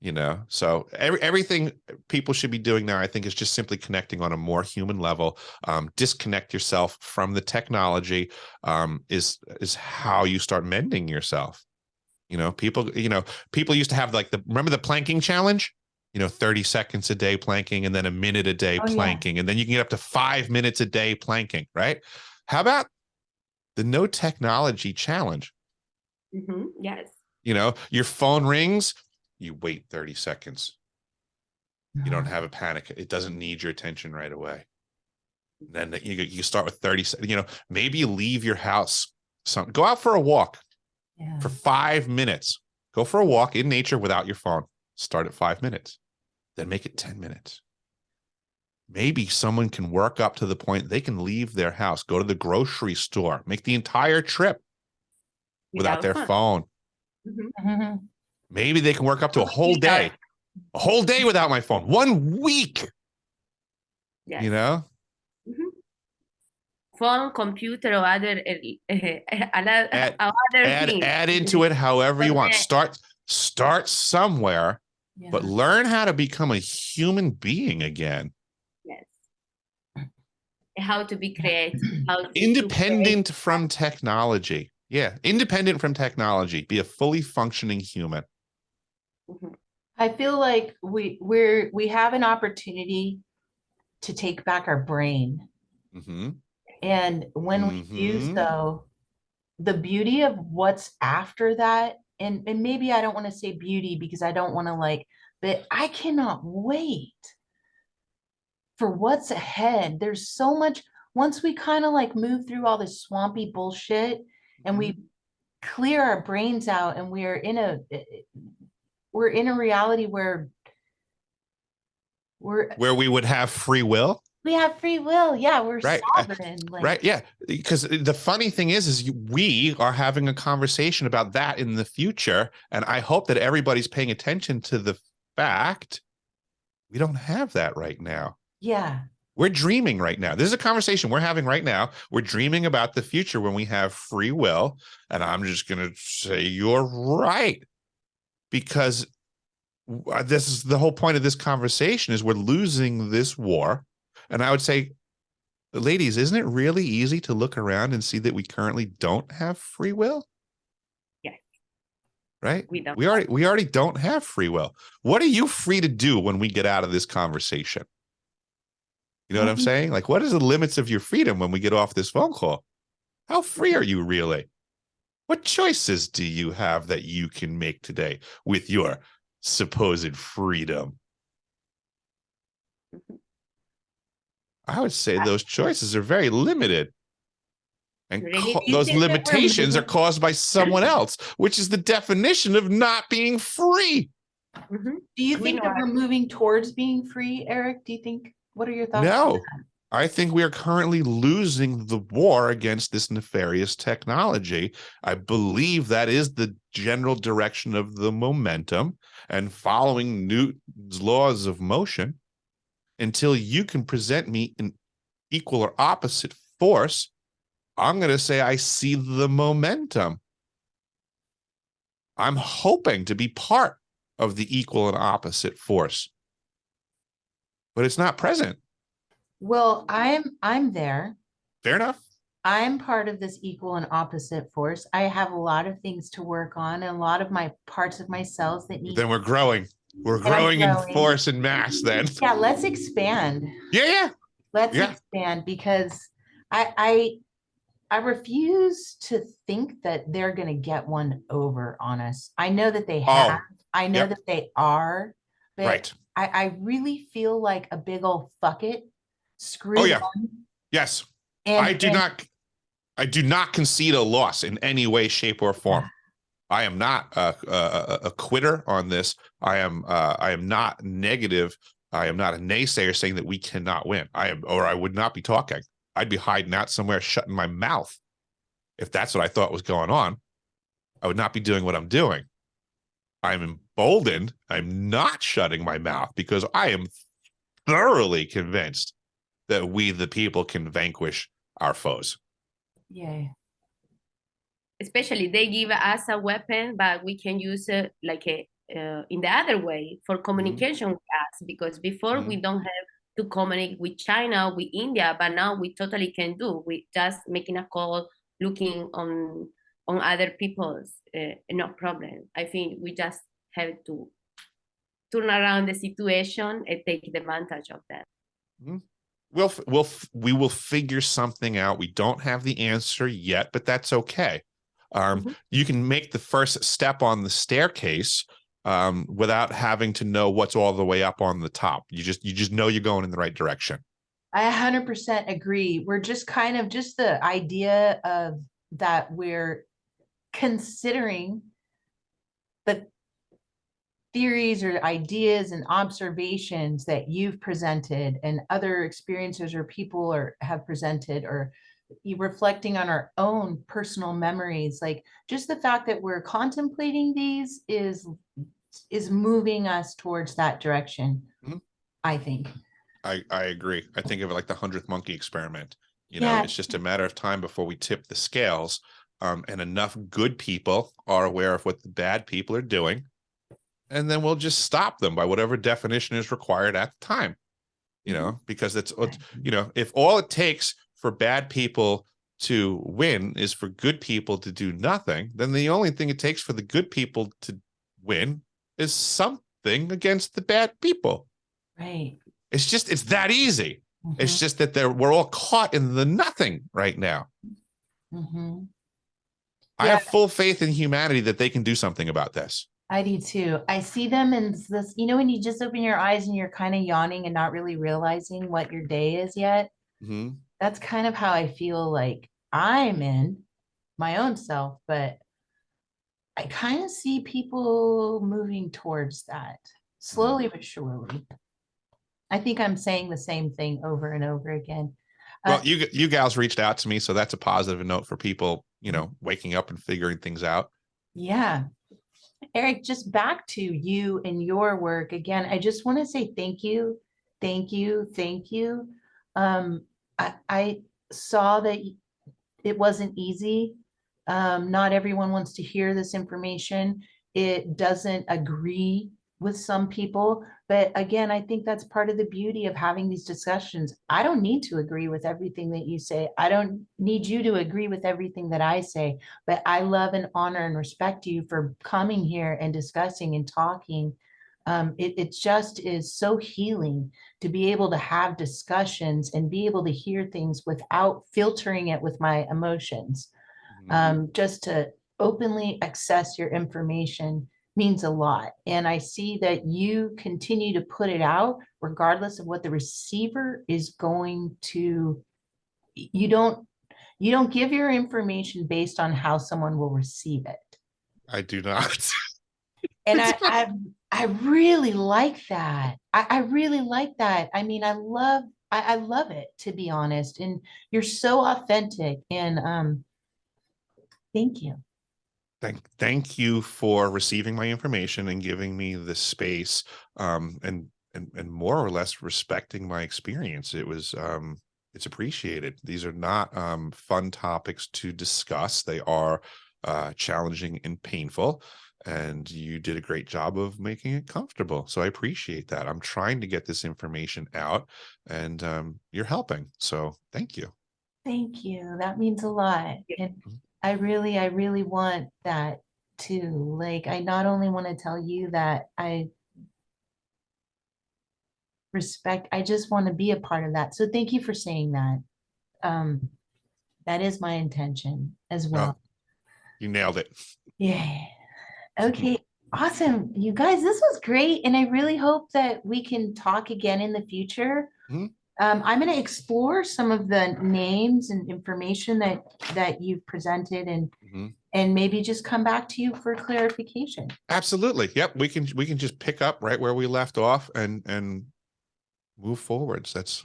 You know, so everything people should be doing now, I think, is just simply connecting on a more human level. Disconnect yourself from the technology is how you start mending yourself. You know, people used to have like remember the planking challenge? 30 seconds a day planking, and then a minute a day planking, and then you can get up to 5 minutes a day planking, right? How about the no technology challenge? Yes. Your phone rings, you wait 30 seconds. You don't have a panic. It doesn't need your attention right away. Then you start with 30 seconds. Maybe you leave your house. Go out for a walk for 5 minutes. Go for a walk in nature without your phone. Start at 5 minutes. Then make it 10 minutes. Maybe someone can work up to the point they can leave their house, go to the grocery store, make the entire trip without their phone. Maybe they can work up to a whole day without my phone. 1 week. Yes. Phone, computer, or other things. Add into it however you want. Start somewhere, but learn how to become a human being again. Yes. How to be creative. Independent from technology. Yeah, independent from technology. Be a fully functioning human. I feel like we have an opportunity to take back our brain. And when we do so, the beauty of what's after that, and maybe I don't want to say beauty because I don't want to but I cannot wait for what's ahead. There's so much, once we kind of move through all this swampy bullshit and we clear our brains out, and we're in a reality where we would have free will. We have free will. Yeah, we're sovereign. Right. Yeah. Because the funny thing is we are having a conversation about that in the future. And I hope that everybody's paying attention to the fact we don't have that right now. Yeah. We're dreaming right now. This is a conversation we're having right now. We're dreaming about the future when we have free will. And I'm just going to say you're right. Because this is the whole point of this conversation is we're losing this war. And I would say, ladies, isn't it really easy to look around and see that we currently don't have free will? Yes. Right? We already don't have free will. What are you free to do when we get out of this conversation? You know what I'm saying? What is the limits of your freedom when we get off this phone call? How free are you really? What choices do you have that you can make today with your supposed freedom? I would say those choices are very limited. And those limitations are caused by someone else, which is the definition of not being free. Do you think that we're moving towards being free, Eric? Do you think, what are your thoughts? No, I think we are currently losing the war against this nefarious technology. I believe that is the general direction of the momentum, and following Newton's laws of motion, until you can present me an equal or opposite force, I'm going to say I see the momentum. I'm hoping to be part of the equal and opposite force, but it's not present. Well, I'm there. Fair enough. I'm part of this equal and opposite force. I have a lot of things to work on, and a lot of my parts of my cells that need. Then we're growing. We're growing in force and mass then. Yeah, let's expand. Yeah. Let's expand, because I refuse to think that they're going to get one over on us. I know that they have. I know that they are. But I really feel like a big old fuck it. Screw them. Yes. I do not concede a loss in any way, shape, or form. I am not a quitter on this. I am not negative. I am not a naysayer saying that we cannot win. I would not be talking. I'd be hiding out somewhere, shutting my mouth. If that's what I thought was going on, I would not be doing what I'm doing. I'm emboldened. I'm not shutting my mouth because I am thoroughly convinced that we, the people, can vanquish our foes. Yeah. Especially they give us a weapon, but we can use it like a in the other way for communication with us, because before we don't have to communicate with China, with India, but now we totally can do. We just making a call, looking on other people's, no problem. I think we just have to turn around the situation and take advantage of that. We will figure something out. We don't have the answer yet, but that's okay. You can make the first step on the staircase without having to know what's all the way up on the top. You just know you're going in the right direction. I 100% agree. We're just kind of just the idea of that we're considering the theories or ideas and observations that you've presented and other experiencers or people or have presented, or reflecting on our own personal memories. Like just the fact that we're contemplating these is moving us towards that direction. I think. I agree. I think of it like the 100th monkey experiment. Yeah. It's just a matter of time before we tip the scales, and enough good people are aware of what the bad people are doing, and then we'll just stop them by whatever definition is required at the time. Because it's if all it takes for bad people to win is for good people to do nothing, then the only thing it takes for the good people to win is something against the bad people. Right. It's that easy. It's just that we're all caught in the nothing right now. I have full faith in humanity that they can do something about this. I do too. I see them in this, when you just open your eyes and you're kind of yawning and not really realizing what your day is yet. That's kind of how I feel like I'm in my own self, but I kind of see people moving towards that slowly but surely. I think I'm saying the same thing over and over again. Well, you gals reached out to me, so that's a positive note for people, waking up and figuring things out. Yeah. Eric, just back to you and your work again. I just want to say thank you, thank you, thank you. I saw that it wasn't easy. Not everyone wants to hear this information. It doesn't agree with some people, but again, I think that's part of the beauty of having these discussions. I don't need to agree with everything that you say. I don't need you to agree with everything that I say, but I love and honor and respect you for coming here and discussing and talking. It just is so healing to be able to have discussions and be able to hear things without filtering it with my emotions. Just to openly access your information means a lot. And I see that you continue to put it out regardless of what the receiver is going to. You don't give your information based on how someone will receive it. I do not. And I really like that. I really like that. I mean, I love it, to be honest. And you're so authentic. And thank you. Thank you for receiving my information and giving me the space, and more or less respecting my experience. It's appreciated. These are not fun topics to discuss. They are challenging and painful, and you did a great job of making it comfortable. So I appreciate that. I'm trying to get this information out, and you're helping. So thank you. Thank you. That means a lot. And I really want that too. Like, I not only want to tell you that I respect, I just want to be a part of that. So thank you for saying that. That is my intention as well. Oh, you nailed it. Yeah. Okay. Awesome. You guys, this was great. And I really hope that we can talk again in the future. I'm going to explore some of the names and information that you've presented, and maybe just come back to you for clarification. Absolutely. Yep. We can just pick up right where we left off and move forwards. That's,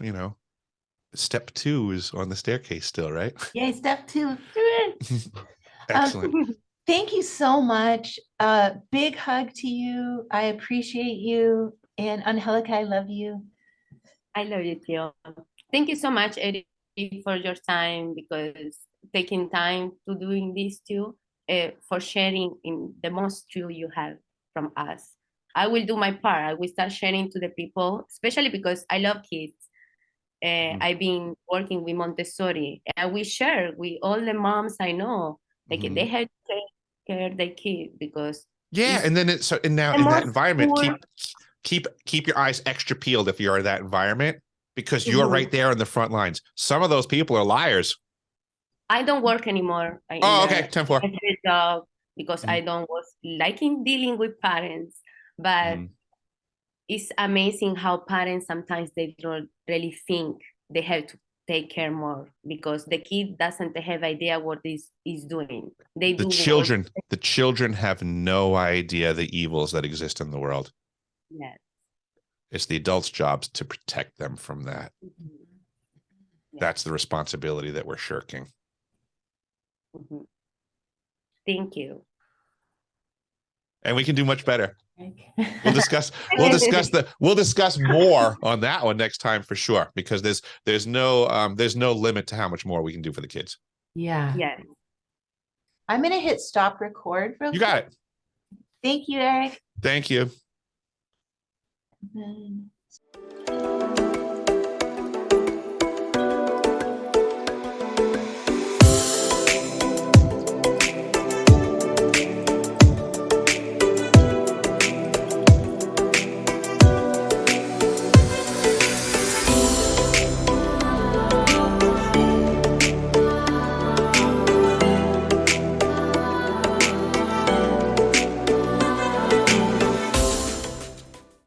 step 2 is on the staircase still, right? Yeah, step 2. Excellent. Thank you so much. Big hug to you. I appreciate you. And Angelica, I love you. I love you too. Thank you so much, Eddie, for your time, because taking time to doing this too, for sharing in the most true you have from us. I will do my part. I will start sharing to the people, especially because I love kids. I've been working with Montessori, and we share with all the moms I know. Like they have to take care of their kids because Yeah, and then it's so, and now the in that most environment, poor. keep your eyes extra peeled if you're in that environment, because you're right there in the front lines. Some of those people are liars. I don't work anymore in Oh, okay, 10-4. the job because I don't was liking dealing with parents, but it's amazing how parents sometimes they don't really think they have to take care more because the kid doesn't have idea what is doing. They The do what, children have no idea the evils that exist in the world. yes. It's the adults' jobs to protect them from that. That's the responsibility that we're shirking. Thank you. And we can do much better. We'll discuss more on that one next time for sure, because there's no limit to how much more we can do for the kids. Yeah. Yes. I'm going to hit stop record real You quick. got it. Thank you, Eric. Thank you.